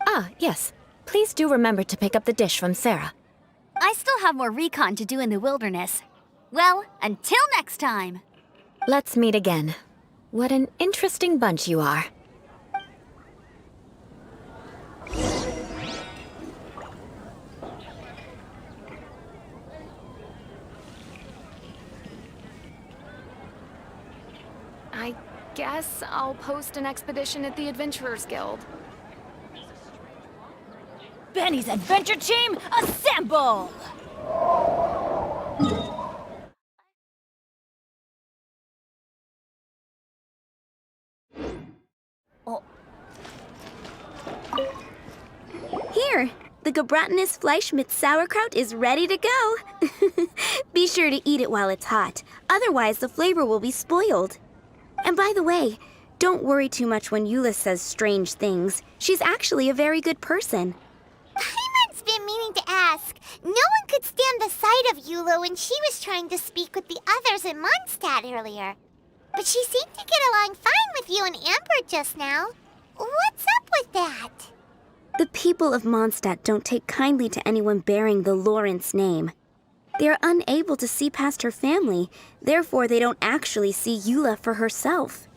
Ah, yes. Please do remember to pick up the dish from Sarah. I still have more recon to do in the wilderness. Well, until next time. Let's meet again. What an interesting bunch you are. I guess I'll post an expedition at the Adventurers Guild. Benny's adventure team, assemble! Here, the Gebratinous Fleischmitz sauerkraut is ready to go. Be sure to eat it while it's hot, otherwise the flavor will be spoiled. And by the way, don't worry too much when Eula says strange things. She's actually a very good person. Paimon's been meaning to ask. No one could stand the sight of Eula when she was trying to speak with the others in Mondstadt earlier. But she seemed to get along fine with you and Amber just now. What's up with that? The people of Mondstadt don't take kindly to anyone bearing the Lawrence name. They are unable to see past her family, therefore they don't actually see Eula for herself.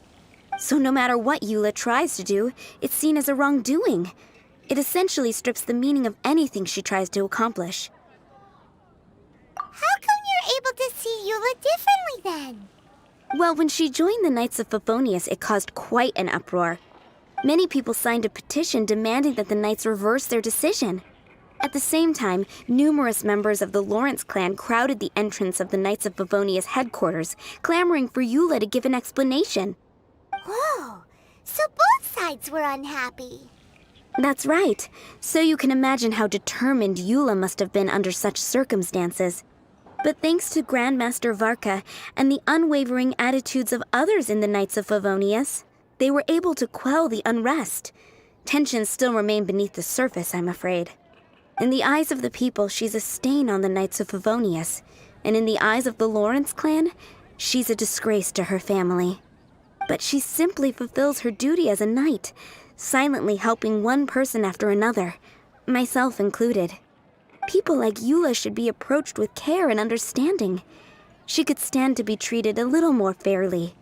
So no matter what Eula tries to do, it's seen as a wrongdoing. It essentially strips the meaning of anything she tries to accomplish. How come you're able to see Eula differently then? Well, when she joined the Knights of Favonius, it caused quite an uproar. Many people signed a petition demanding that the Knights reverse their decision. At the same time, numerous members of the Lawrence clan crowded the entrance of the Knights of Favonius headquarters, clamoring for Eula to give an explanation. Whoa, so both sides were unhappy. That's right. So you can imagine how determined Eula must have been under such circumstances. But thanks to Grandmaster Varka and the unwavering attitudes of others in the Knights of Favonius, they were able to quell the unrest. Tensions still remain beneath the surface, I'm afraid. In the eyes of the people, she's a stain on the Knights of Favonius, and in the eyes of the Lawrence clan, she's a disgrace to her family. But she simply fulfills her duty as a knight, silently helping one person after another, myself included. People like Eula should be approached with care and understanding. She could stand to be treated a little more fairly.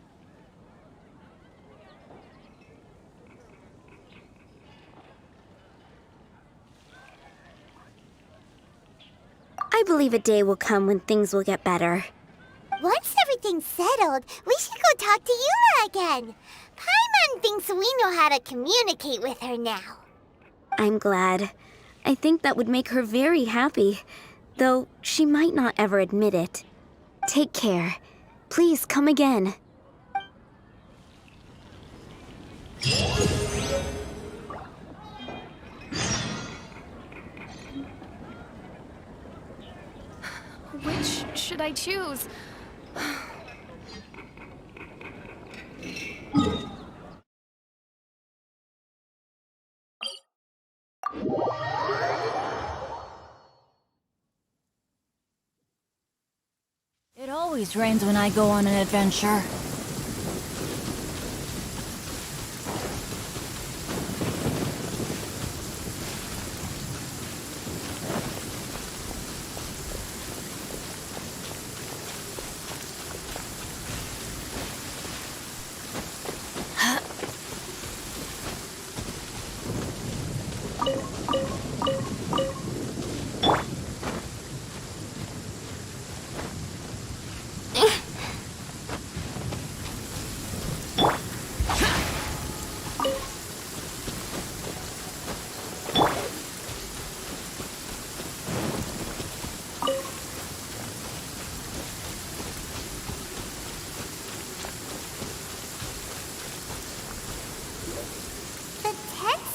I believe a day will come when things will get better. Once everything's settled, we should go talk to Eula again. Paimon thinks we know how to communicate with her now. I'm glad. I think that would make her very happy, though she might not ever admit it. Take care. Please come again. Which should I choose? It always rains when I go on an adventure.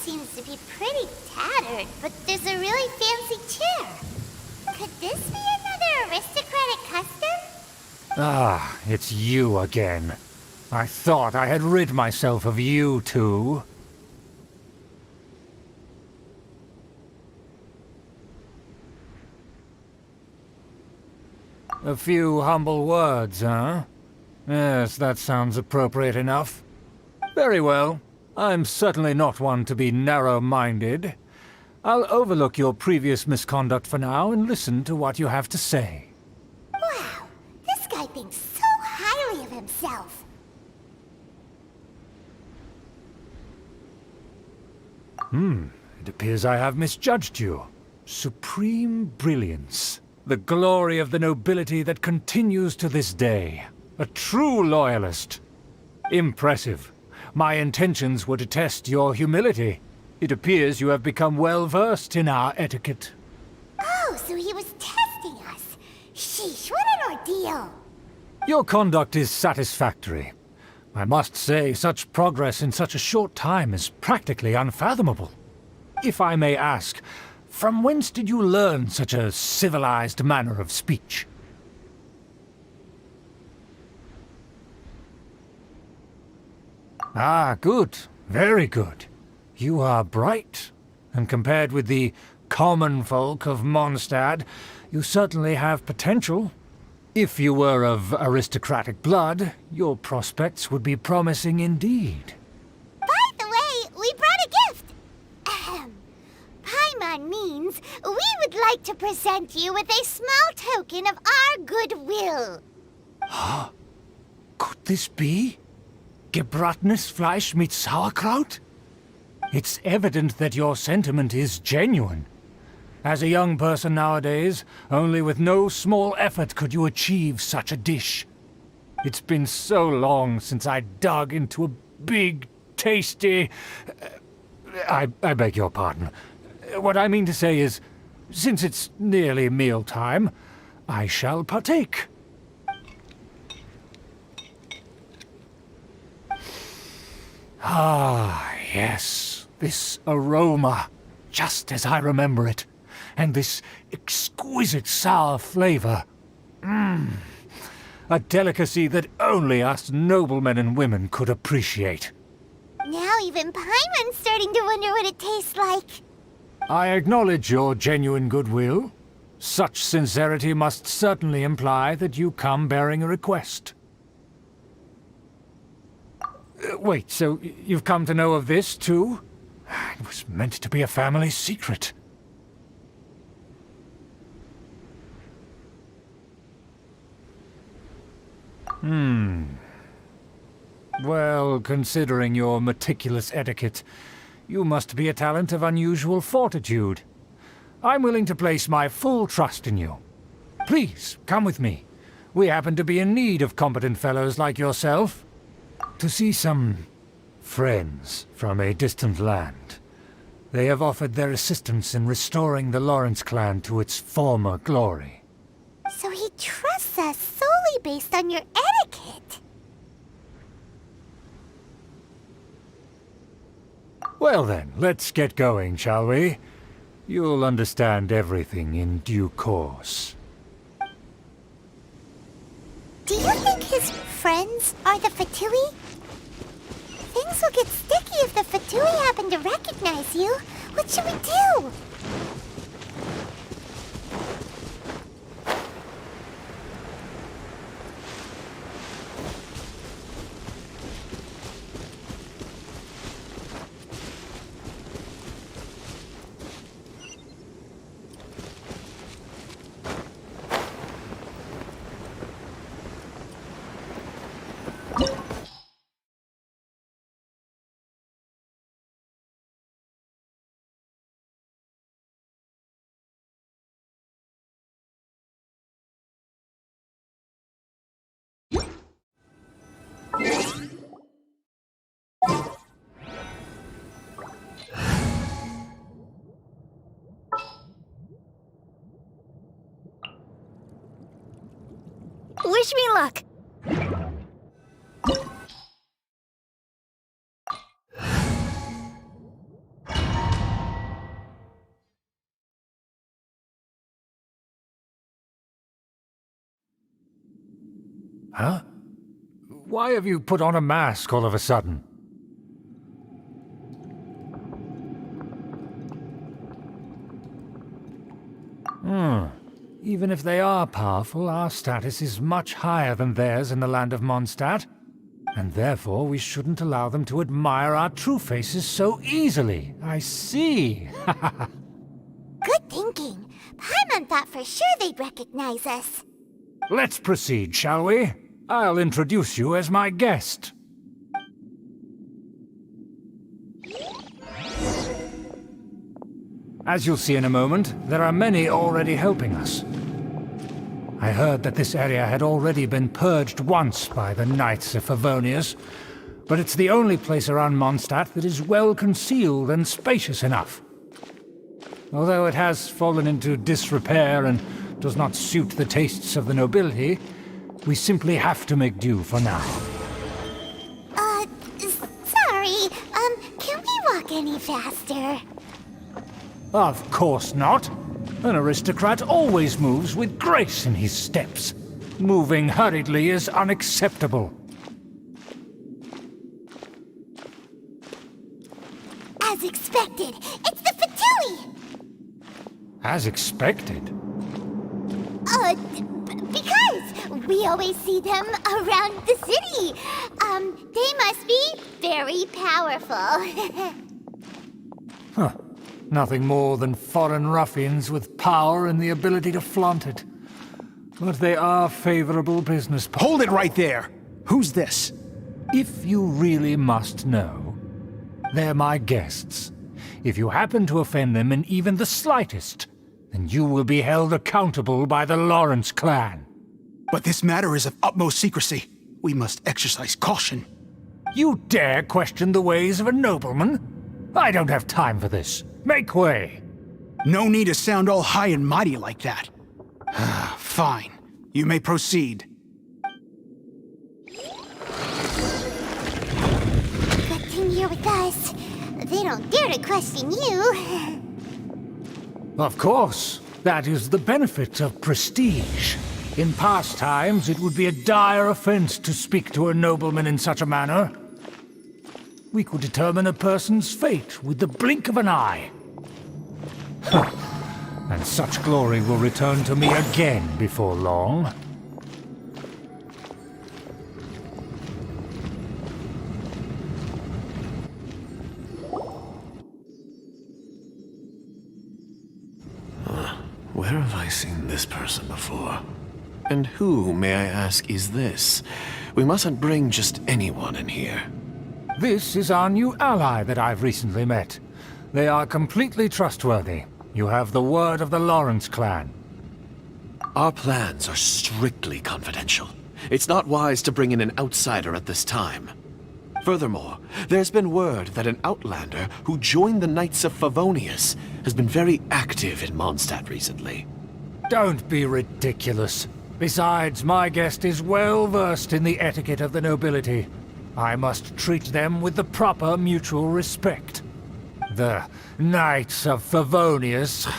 Seems to be pretty tattered, but there's a really fancy chair. Could this be another aristocratic custom? Ah, it's you again. I thought I had rid myself of you two. A few humble words, huh? Yes, that sounds appropriate enough. Very well. I'm certainly not one to be narrow-minded. I'll overlook your previous misconduct for now and listen to what you have to say. Wow, this guy thinks so highly of himself. It appears I have misjudged you. Supreme brilliance. The glory of the nobility that continues to this day. A true loyalist. Impressive. My intentions were to test your humility. It appears you have become well-versed in our etiquette. Oh, so he was testing us. Sheesh, what an ordeal. Your conduct is satisfactory. I must say, such progress in such a short time is practically unfathomable. If I may ask, from whence did you learn such a civilized manner of speech? Ah, good. Very good. You are bright, and compared with the common folk of Mondstadt, you certainly have potential. If you were of aristocratic blood, your prospects would be promising indeed. By the way, we brought a gift. Ahem. Paimon means we would like to present you with a small token of our goodwill. Huh? Could this be? Gebratenes Fleisch mit Sauerkraut? It's evident that your sentiment is genuine. As a young person nowadays, only with no small effort could you achieve such a dish. It's been so long since I dug into a big, tasty... I beg your pardon. What I mean to say is, since it's nearly mealtime, I shall partake. Ah, yes, this aroma, just as I remember it. And this exquisite sour flavor. A delicacy that only us noblemen and women could appreciate. Now even Paimon's starting to wonder what it tastes like. I acknowledge your genuine goodwill. Such sincerity must certainly imply that you come bearing a request. Wait, so you've come to know of this, too? It was meant to be a family secret. Well, considering your meticulous etiquette, you must be a talent of unusual fortitude. I'm willing to place my full trust in you. Please, come with me. We happen to be in need of competent fellows like yourself. To see some friends from a distant land. They have offered their assistance in restoring the Lawrence clan to its former glory. So he trusts us solely based on your etiquette. Well then, let's get going, shall we? You'll understand everything in due course. Do you think his friends are the Fatui? Things will get sticky if the Fatui happen to recognize you. What should we do? Wish me luck! Huh? Why have you put on a mask all of a sudden? Even if they are powerful, our status is much higher than theirs in the land of Mondstadt. And therefore we shouldn't allow them to admire our true faces so easily. I see. Good thinking. Paimon thought for sure they'd recognize us. Let's proceed, shall we? I'll introduce you as my guest. As you'll see in a moment, there are many already helping us. I heard that this area had already been purged once by the Knights of Favonius, but it's the only place around Mondstadt that is well concealed and spacious enough. Although it has fallen into disrepair and does not suit the tastes of the nobility, we simply have to make do for now. any faster. Of course not. An aristocrat always moves with grace in his steps. Moving hurriedly is unacceptable. As expected, it's the Fatui! As expected? Because we always see them around the city. They must be very powerful. Huh. Nothing more than foreign ruffians with power and the ability to flaunt it. But they are favorable business partners. Hold it right there! Who's this? If you really must know, they're my guests. If you happen to offend them in even the slightest, then you will be held accountable by the Lawrence clan. But this matter is of utmost secrecy. We must exercise caution. You dare question the ways of a nobleman? I don't have time for this. Make way. No need to sound all high and mighty like that. Fine. You may proceed. Good thing you're with us. They don't dare to question you. Of course. That is the benefit of prestige. In past times, it would be a dire offense to speak to a nobleman in such a manner. We could determine a person's fate with the blink of an eye. And such glory will return to me again before long. Where have I seen this person before? And who, may I ask, is this? We mustn't bring just anyone in here. This is our new ally that I've recently met. They are completely trustworthy. You have the word of the Lawrence clan. Our plans are strictly confidential. It's not wise to bring in an outsider at this time. Furthermore, there's been word that an outlander who joined the Knights of Favonius has been very active in Mondstadt recently. Don't be ridiculous. Besides, my guest is well versed in the etiquette of the nobility. I must treat them with the proper mutual respect. The Knights of Favonius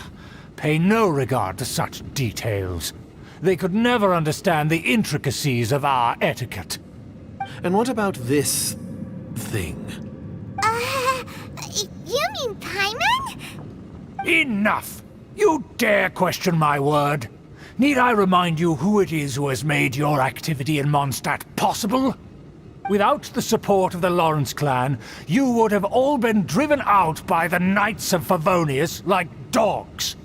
pay no regard to such details. They could never understand the intricacies of our etiquette. And what about this thing? You mean Paimon? Enough! You dare question my word? Need I remind you who it is who has made your activity in Mondstadt possible? Without the support of the Lawrence clan, you would have all been driven out by the Knights of Favonius like dogs.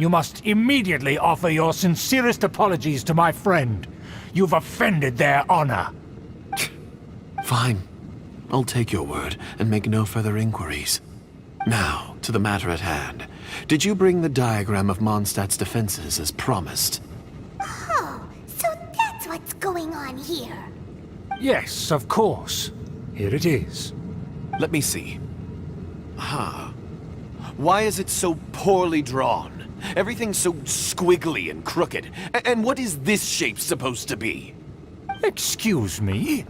You must immediately offer your sincerest apologies to my friend. You've offended their honor. Fine. I'll take your word and make no further inquiries. Now, to the matter at hand. Did you bring the diagram of Mondstadt's defenses as promised? Oh, so that's what's going on here. Yes, of course. Here it is. Let me see. Why is it so poorly drawn? Everything's so squiggly and crooked. And what is this shape supposed to be? Excuse me?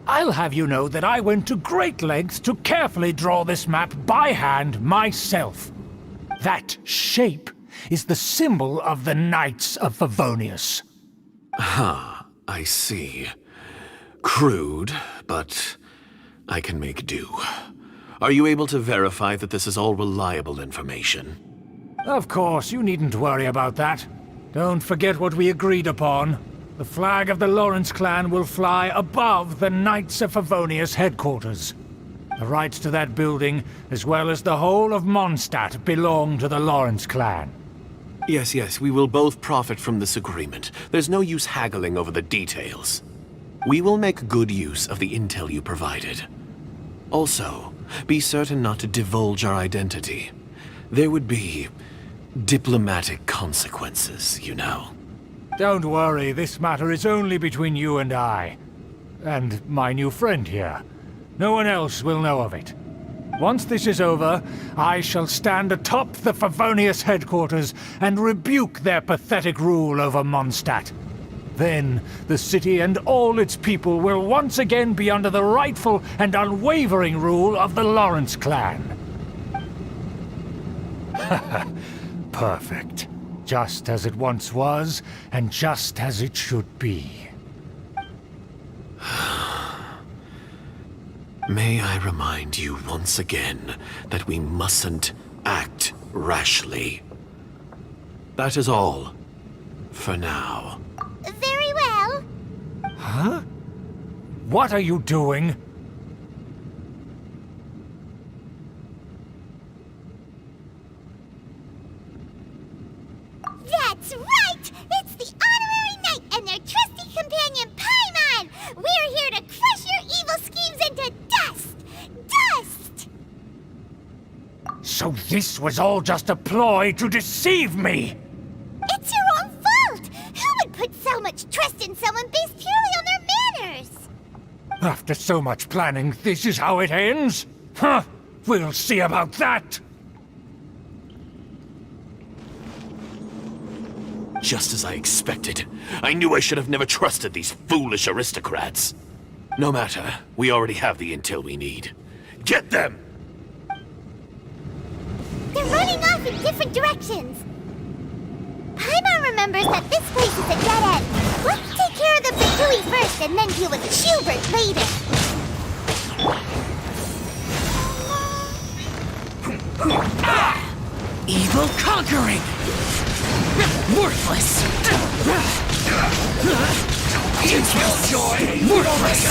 I'll have you know that I went to great lengths to carefully draw this map by hand myself. That shape is the symbol of the Knights of Favonius. I see. Crude, but I can make do. Are you able to verify that this is all reliable information? Of course, you needn't worry about that. Don't forget what we agreed upon. The flag of the Lawrence clan will fly above the Knights of Favonius headquarters. The rights to that building, as well as the whole of Mondstadt, belong to the Lawrence clan. Yes, we will both profit from this agreement. There's no use haggling over the details. We will make good use of the intel you provided. Also, be certain not to divulge our identity. There would be diplomatic consequences, you know. Don't worry, this matter is only between you and I. And my new friend here. No one else will know of it. Once this is over, I shall stand atop the Favonius headquarters and rebuke their pathetic rule over Mondstadt. Then, the city and all its people will once again be under the rightful and unwavering rule of the Lawrence clan. Perfect. Just as it once was, and just as it should be. May I remind you once again that we mustn't act rashly. That is all. For now. Very well. Huh? What are you doing? That's right! It's the Honorary Knight and their trusty companion, Paimon! We're here to crush your evil schemes into dust! Dust! So this was all just a ploy to deceive me! It's your own fault! Who would put so much trust in someone based purely on their manners? After so much planning, this is how it ends? Huh? We'll see about that! Just as I expected. I knew I should have never trusted these foolish aristocrats. No matter, we already have the intel we need. Get them! They're running off in different directions. Paimon remembers that this place is a dead end. Let's take care of the Fatui first and then deal with Schubert later. Evil conquering! Worthless! Useless! Worthless!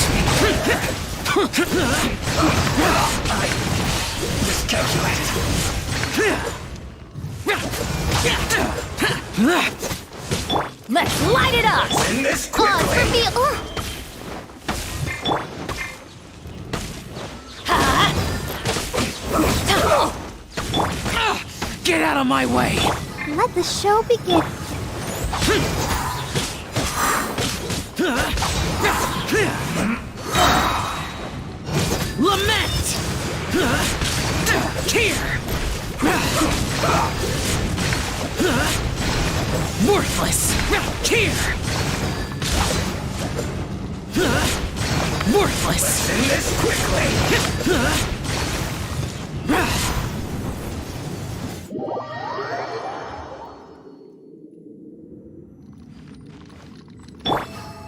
Miscalculated! Let's light it up! Send this Pause for me. Get out of my way! Let the show begin. Lament! Here! Worthless! Here! Worthless! Send this quickly!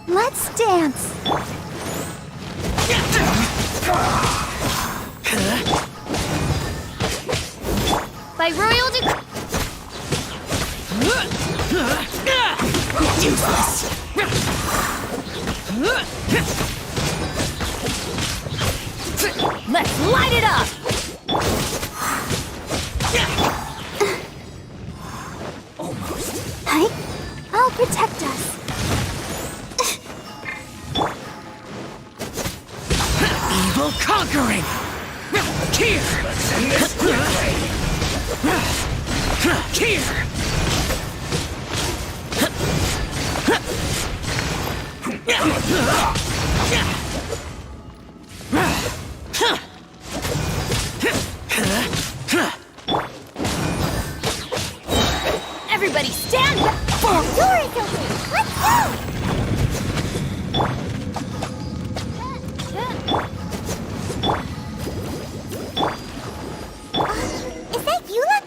Let's dance. By royal decree. Useless! Let's light it up! Almost. I'll protect us. Evil conquering! Here! Let's end this quickly! Here! Everybody stand back! The door is open. Let's go! Is that Eula?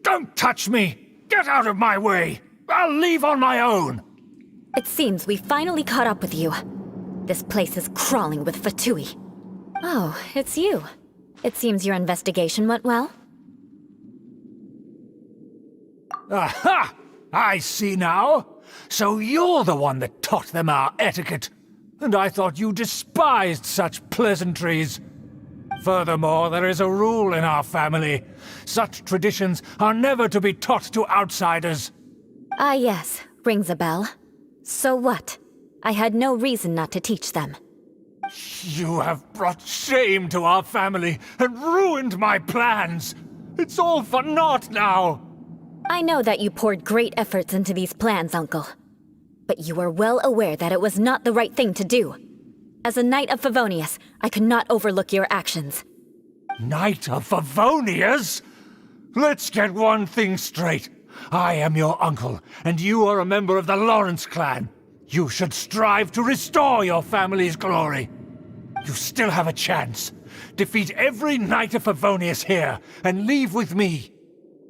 Don't touch me! Get out of my way! I'll leave on my own! It seems we finally caught up with you. This place is crawling with Fatui. Oh, it's you. It seems your investigation went well. Aha! I see now. So you're the one that taught them our etiquette. And I thought you despised such pleasantries. Furthermore, there is a rule in our family. Such traditions are never to be taught to outsiders. Ah yes, rings a bell. So what? I had no reason not to teach them. You have brought shame to our family and ruined my plans. It's all for naught now. I know that you poured great efforts into these plans, Uncle. But you are well aware that it was not the right thing to do. As a Knight of Favonius, I could not overlook your actions. Knight of Favonius? Let's get one thing straight. I am your uncle, and you are a member of the Lawrence clan. You should strive to restore your family's glory. You still have a chance. Defeat every Knight of Favonius here, and leave with me.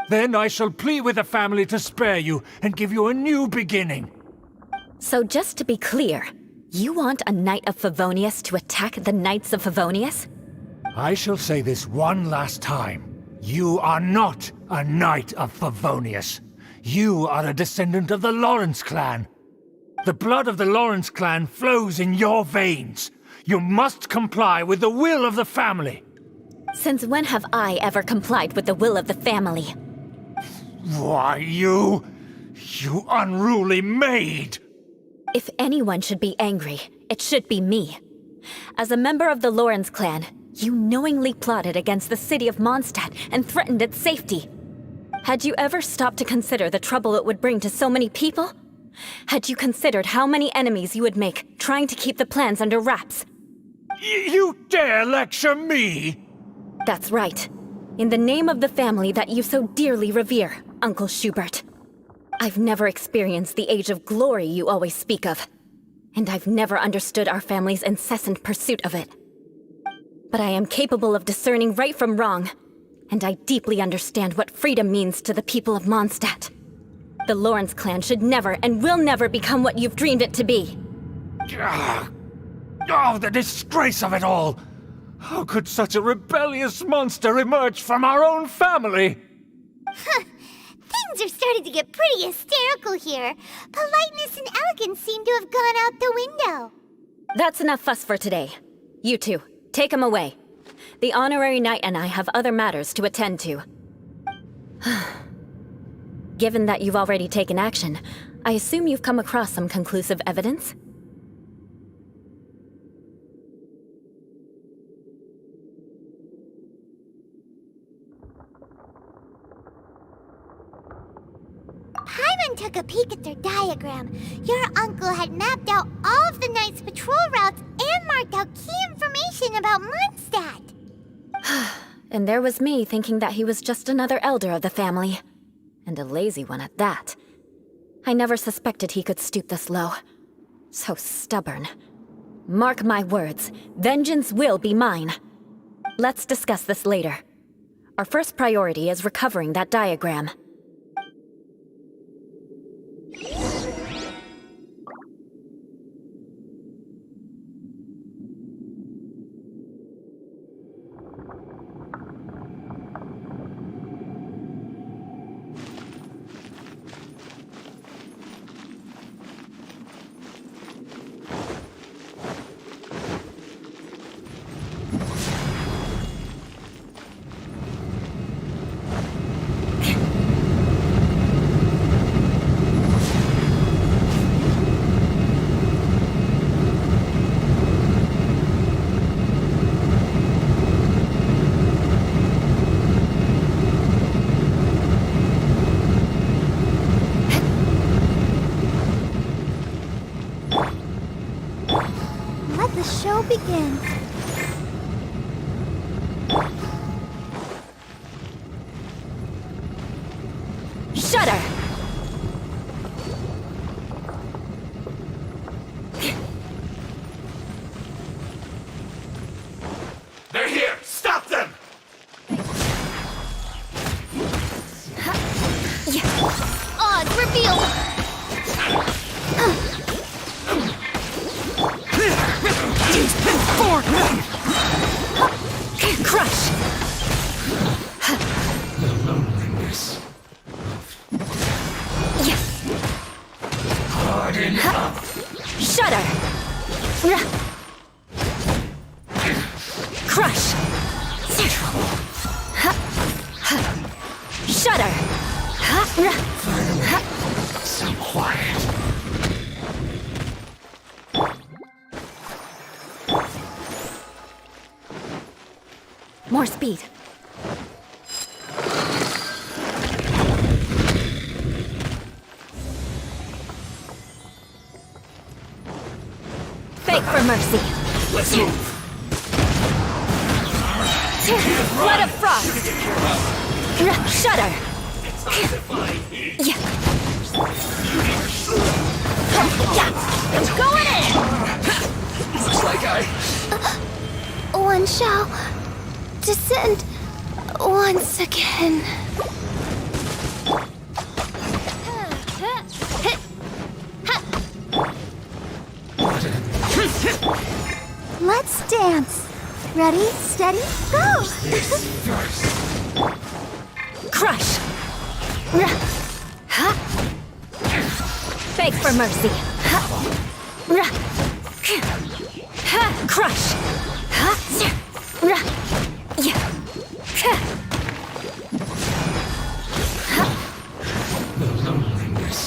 Then I shall plead with the family to spare you, and give you a new beginning. So just to be clear, you want a Knight of Favonius to attack the Knights of Favonius? I shall say this one last time. You are not a Knight of Favonius. You are a descendant of the Lawrence clan. The blood of the Lawrence clan flows in your veins. You must comply with the will of the family. Since when have I ever complied with the will of the family? Why, you unruly maid! If anyone should be angry, it should be me. As a member of the Lawrence clan, you knowingly plotted against the city of Mondstadt and threatened its safety. Had you ever stopped to consider the trouble it would bring to so many people? Had you considered how many enemies you would make trying to keep the plans under wraps? You dare lecture me? That's right. In the name of the family that you so dearly revere, Uncle Schubert. I've never experienced the age of glory you always speak of, and I've never understood our family's incessant pursuit of it. But I am capable of discerning right from wrong, and I deeply understand what freedom means to the people of Mondstadt. The Lawrence clan should never and will never become what you've dreamed it to be. Oh, the disgrace of it all! How could such a rebellious monster emerge from our own family? Things are starting to get pretty hysterical here. Politeness and elegance seem to have gone out the window. That's enough fuss for today. You two, take him away. The honorary knight and I have other matters to attend to. Given that you've already taken action, I assume you've come across some conclusive evidence? Paimon took a peek at their diagram. Your uncle had mapped out all of the Knight's patrol routes and marked out key information about Mondstadt. And there was me thinking that he was just another elder of the family. And a lazy one at that. I never suspected he could stoop this low. So stubborn. Mark my words, vengeance will be mine. Let's discuss this later. Our first priority is recovering that diagram. Begins. Shudder! They're here! Stop them! Odds revealed! Crush! Loneliness. Harden up. Shudder! Crush! Shudder! So quiet. More speed. Beg for mercy. Let's move. Flood of frost. Shudder. Looks like one shall descend once again. Let's dance. Ready, steady, go! Crush! Beg for mercy. Crush! The loneliness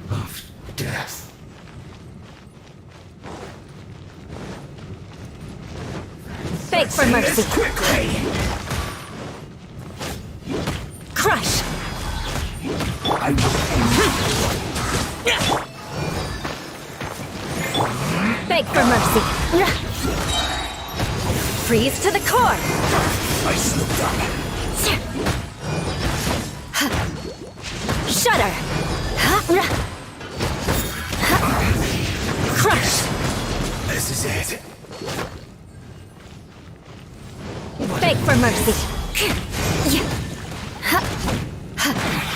of death. Beg for mercy. Quickly! Crush! Beg for mercy. Freeze to the core. I slipped up. Shudder. Crush. This is it. Beg for mercy.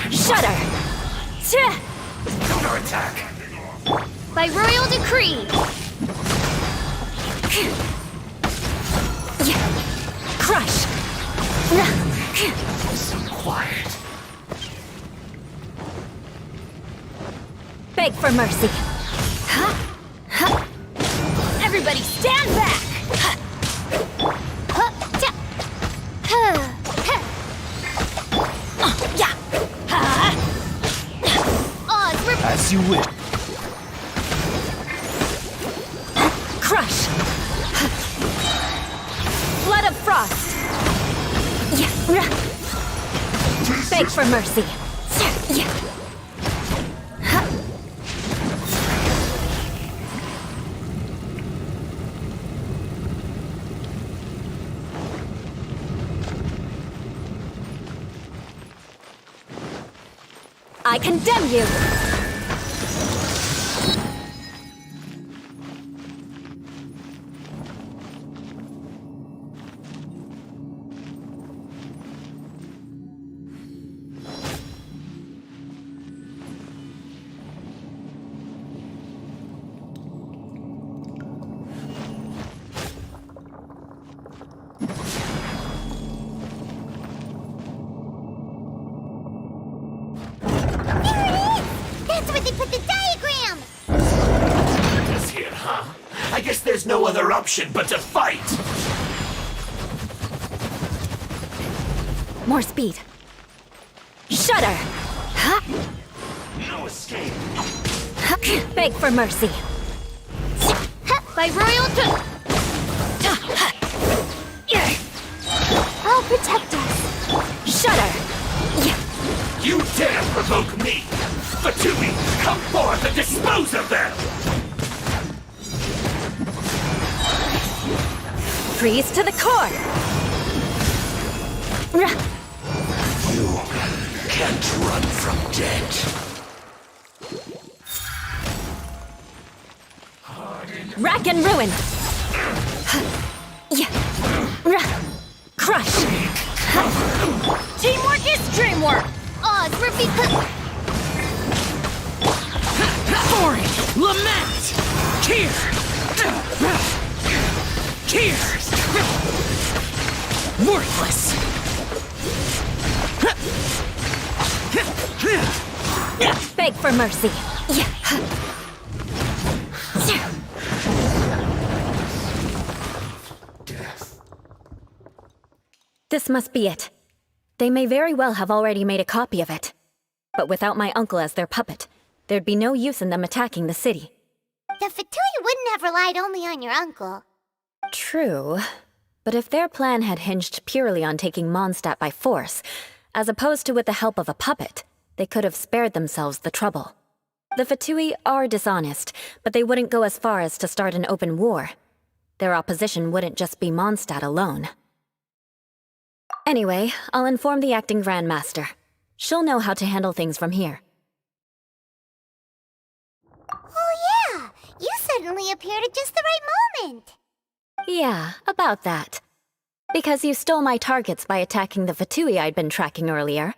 Shudder. Counterattack. By royal decree. Crush. So quiet. Beg for mercy. Everybody stand back. As you wish. Crush. Flood of frost. Beg for mercy. I condemn you! I guess there's no other option but to fight! More speed. Shudder! No escape! Beg for mercy. By royal I'll protect us. Shudder! You dare provoke me! Fatui, come forth and dispose of them! Freeze to the core! You can't run from death. Rack and ruin! Crush! Teamwork is dreamwork! Oz, repeat Glory! Lament! Tears! Tears! Worthless! Beg for mercy. This must be it. They may very well have already made a copy of it. But without my uncle as their puppet, there'd be no use in them attacking the city. The Fatui wouldn't have relied only on your uncle. True. But if their plan had hinged purely on taking Mondstadt by force, as opposed to with the help of a puppet, they could have spared themselves the trouble. The Fatui are dishonest, but they wouldn't go as far as to start an open war. Their opposition wouldn't just be Mondstadt alone. Anyway, I'll inform the acting Grand Master. She'll know how to handle things from here. Oh yeah! You suddenly appeared at just the right moment! Yeah, about that. Because you stole my targets by attacking the Fatui I'd been tracking earlier,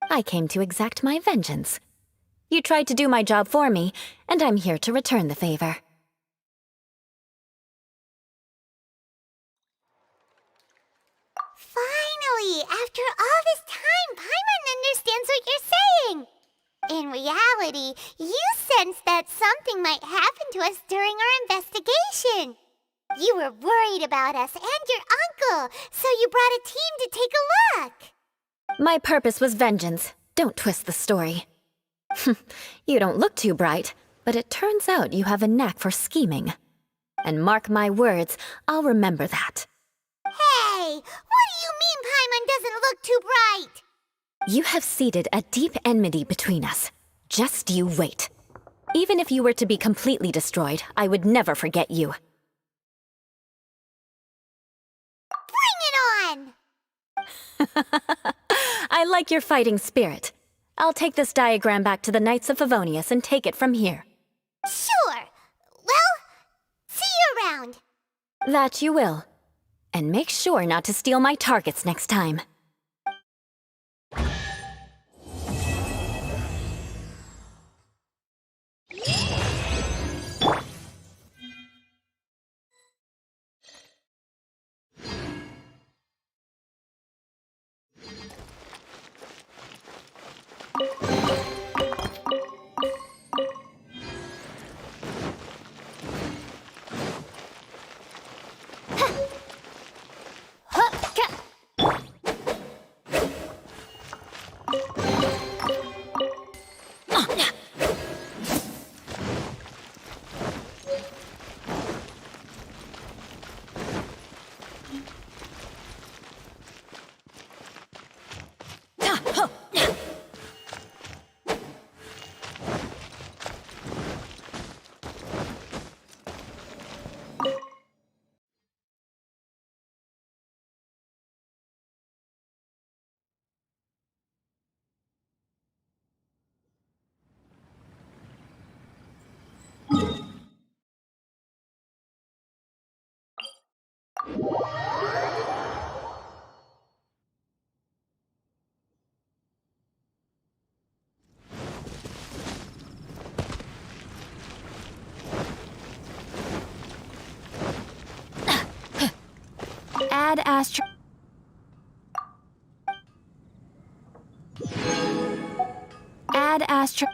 I came to exact my vengeance. You tried to do my job for me, and I'm here to return the favor. Finally, after all this time, Paimon understands what you're saying. In reality, you sensed that something might happen to us during our investigation. You were worried about us and your uncle, so you brought a team to take a look. My purpose was vengeance. Don't twist the story. You don't look too bright, but it turns out you have a knack for scheming. And mark my words, I'll remember that. Hey, what do you mean Paimon doesn't look too bright? You have seeded a deep enmity between us. Just you wait. Even if you were to be completely destroyed, I would never forget you. Bring it on! I like your fighting spirit. I'll take this diagram back to the Knights of Favonius and take it from here. Sure. Well, see you around. That you will. And make sure not to steal my targets next time. Add astro... Add astro...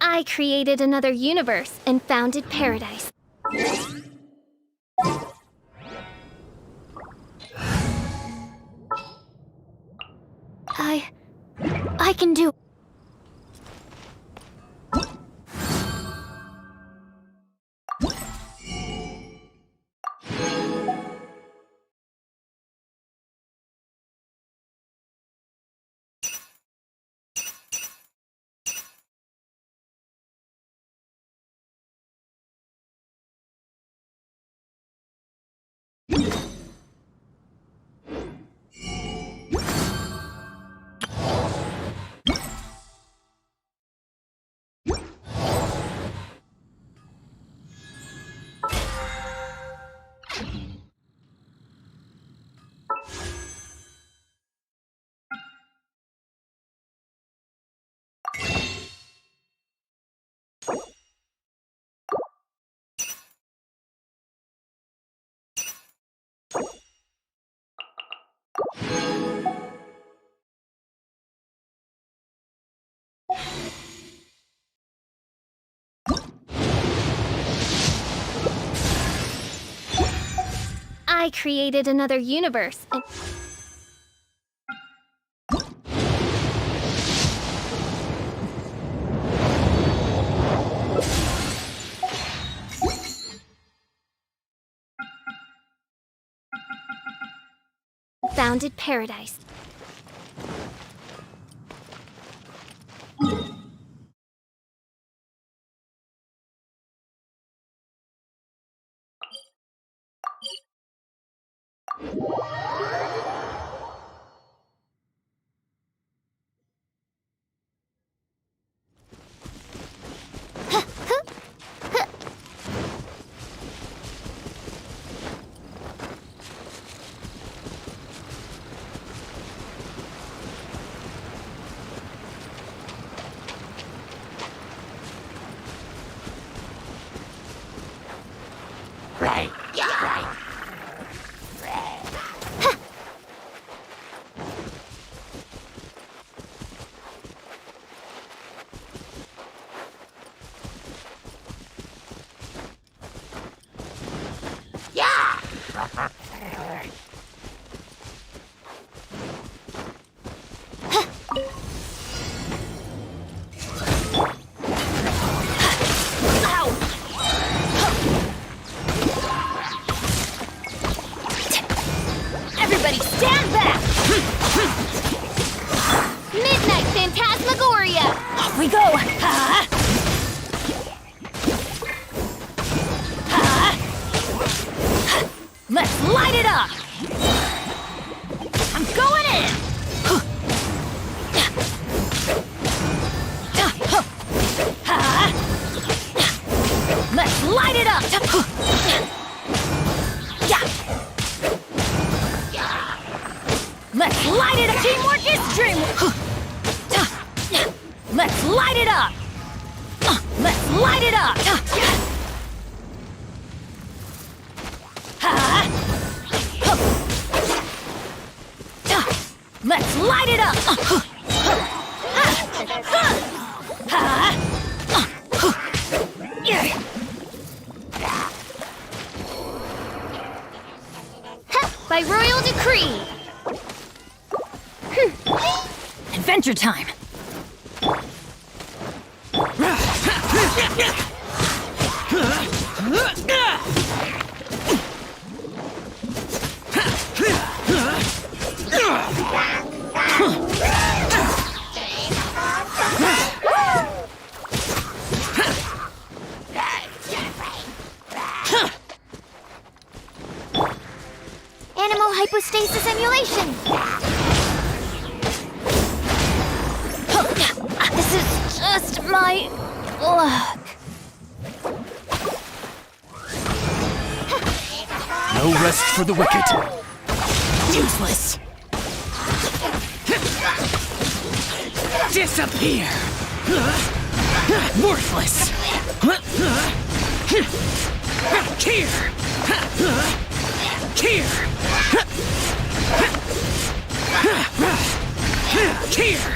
I created another universe and founded paradise. I can do... I created another universe and... founded paradise. light it up! I'm going in! Let's light it up! Let's light it up! Teamwork is dreamwork! Let's light it up! Let's light it up! Let's light it up! By royal decree! Adventure time! Animal hypostasis emulation! This is just my luck. No rest for the wicked. Useless. Disappear! Worthless. Here! Here! Here!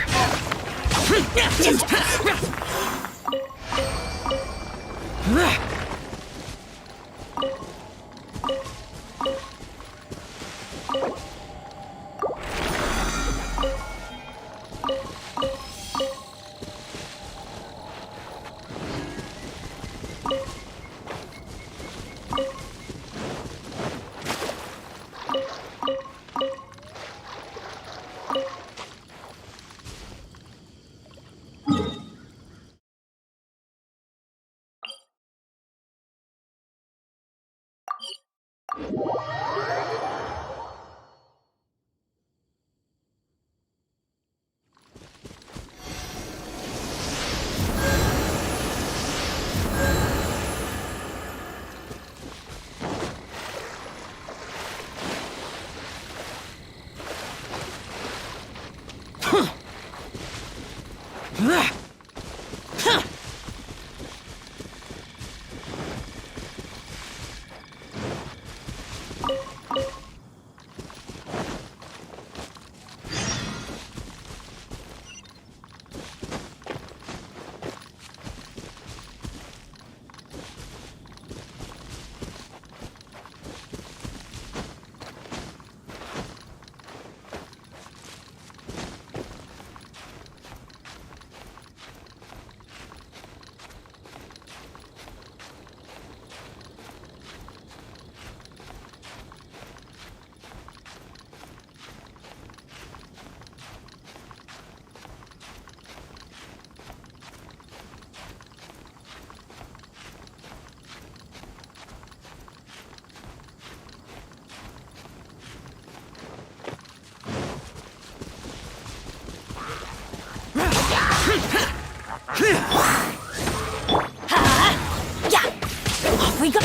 Off we go!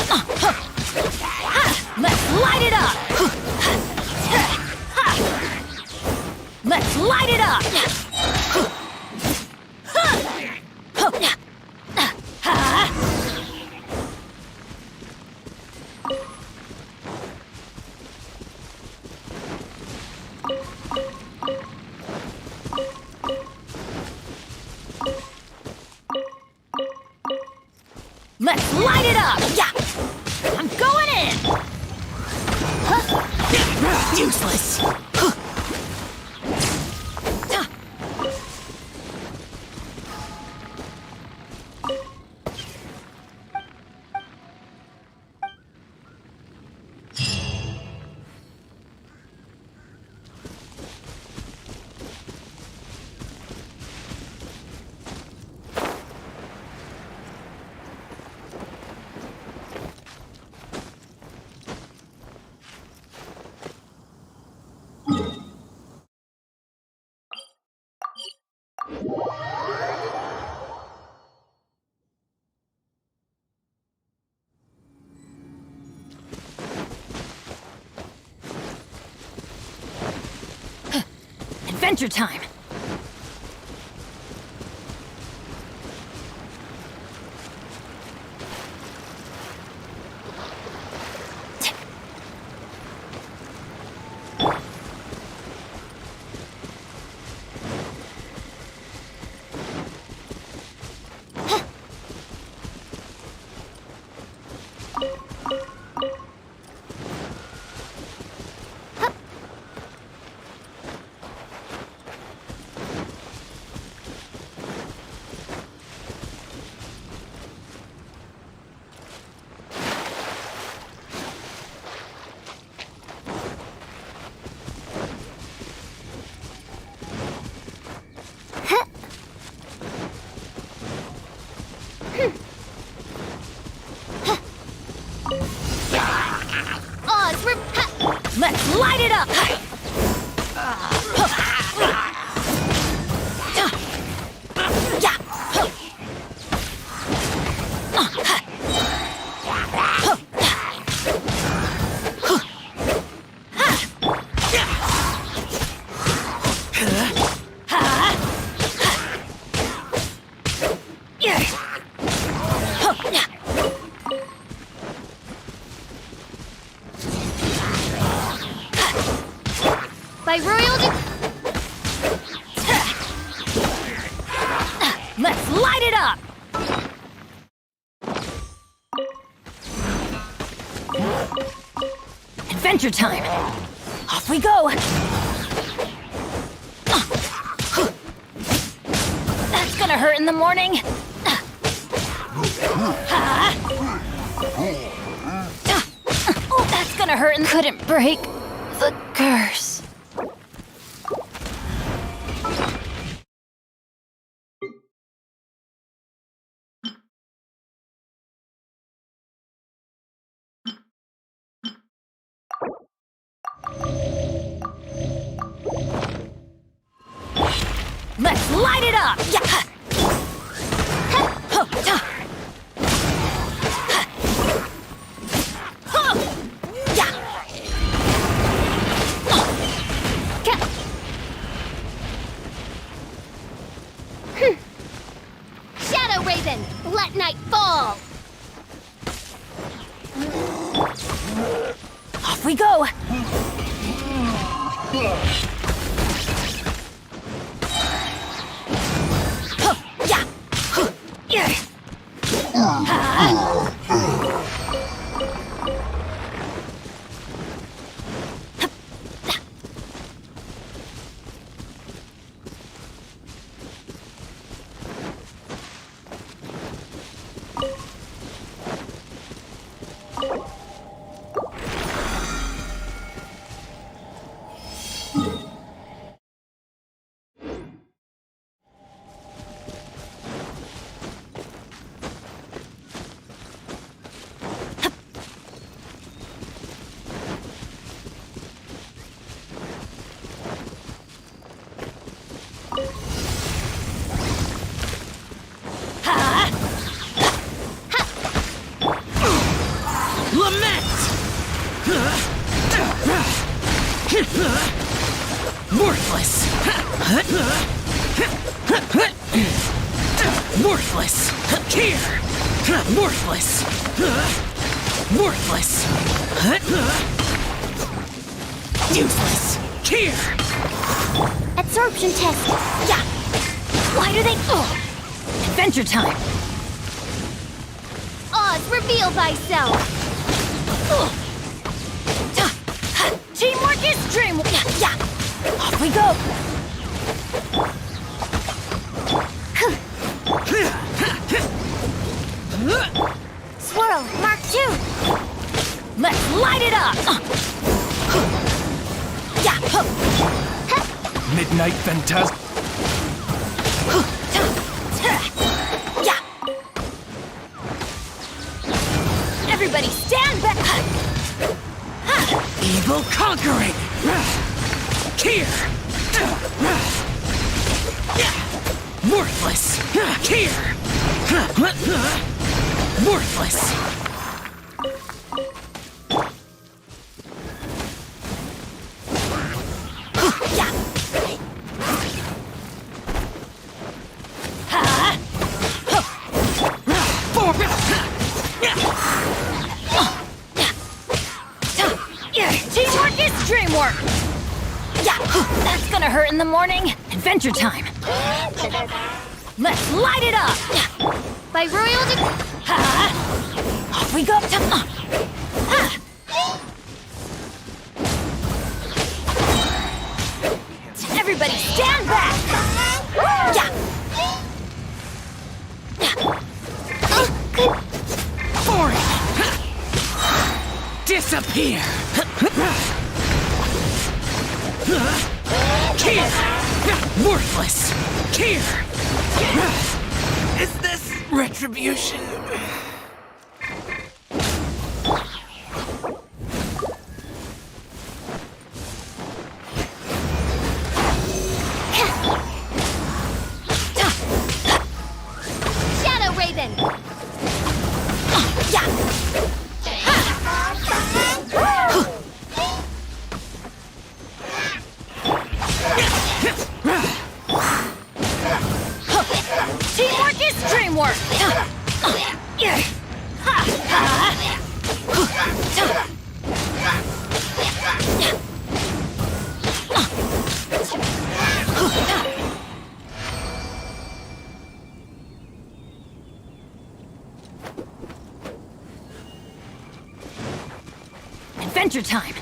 Let's light it up! Let's light it up! Let's light it up! Yeah! I'm going in! Useless! Adventure time! Let's light it up! By royal Let's light it up! Adventure time! Off we go! That's gonna hurt in the morning! Oh, that's gonna hurt and couldn't break the curse. Let's light it up! Yeah. Shadow Raven, let night fall! Off we go! Worthless! Worthless! Here! Worthless! Worthless! Useless! Here! Absorption test. Yeah! Why do they... Oh. Adventure time! Oz, reveal thyself! Teamwork is dream... Yeah! Off we go! Swirl, Mark 2! Let's light it up! Midnight Phantasm. Everybody stand back! Evil conquering! Here! Worthless! Here! Worthless! in the morning? Adventure time! Let's light it up! By royal Off we go! Everybody stand back! Boring! Disappear! Here! Worthless! Here! Is this retribution? Shadow Raven! Teamwork is dreamwork! Adventure time!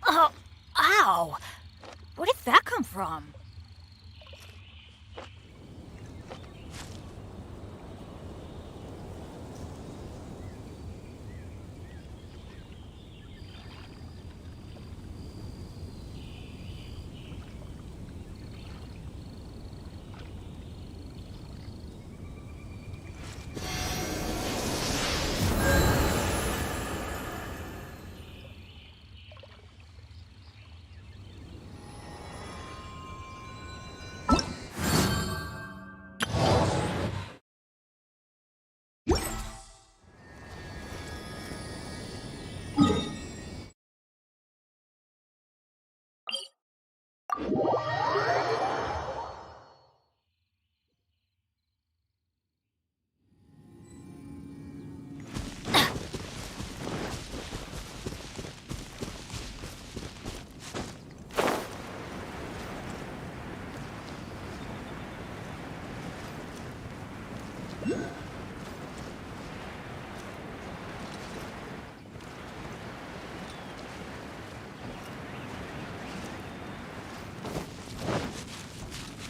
Oh, ow! Where did that come from?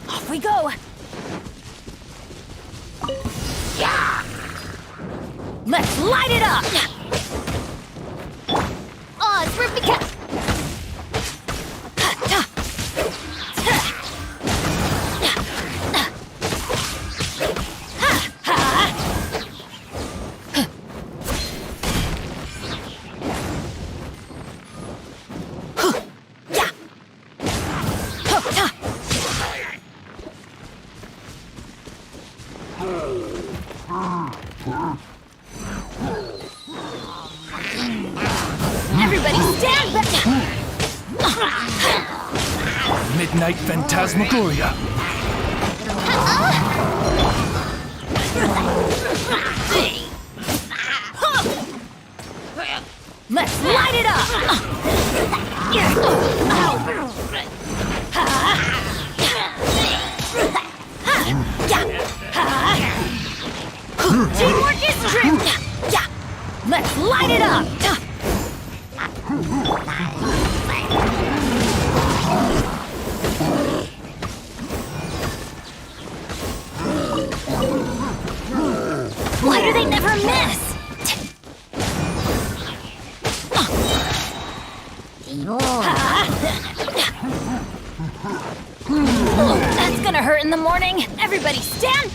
Off we go! Let's light it up! Oz for because... Everybody stand back! Midnight Phantasmagoria. Let's light it up! Teamwork is dream! Let's light it up! That's gonna hurt in the morning. Everybody stand!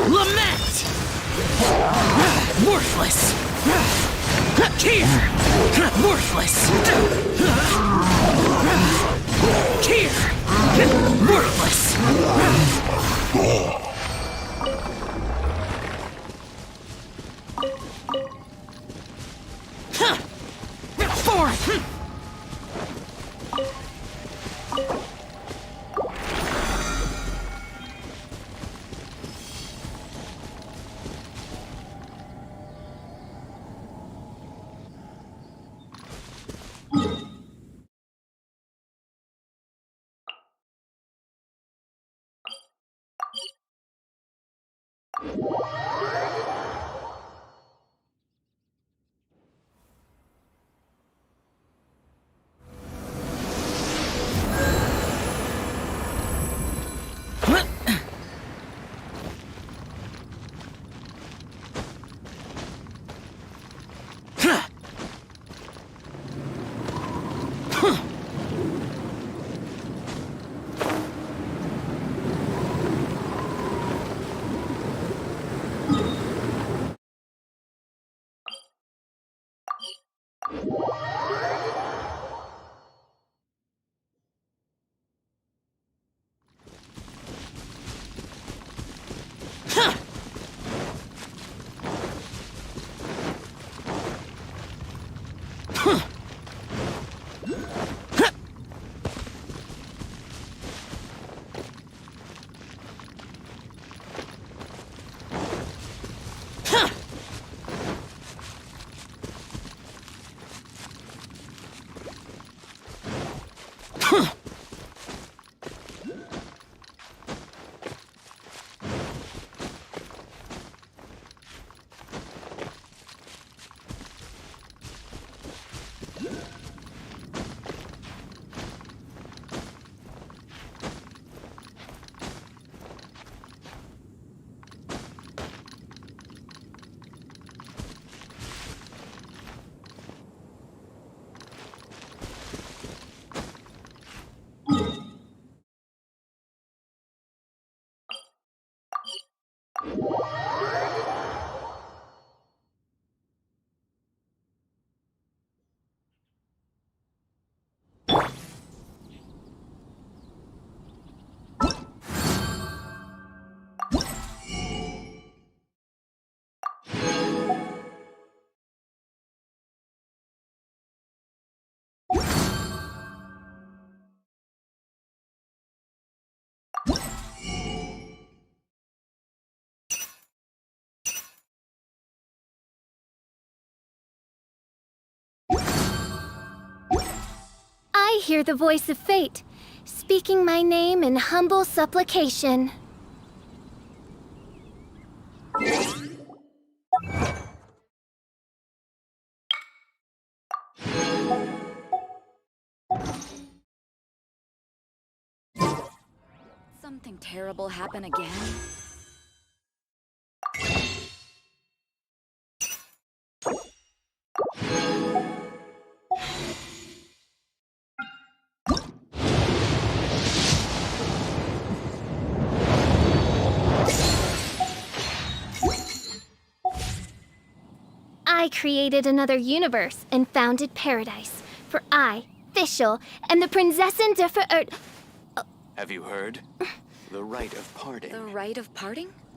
Lament! Worthless! Here! Worthless! Here! Worthless! Forth! I hear the voice of fate, speaking my name in humble supplication. Something terrible happen again? I created another universe and founded paradise. For I, Fischl, am the Prinzessin der Verirrt... Have you heard? The rite of parting. The rite of parting?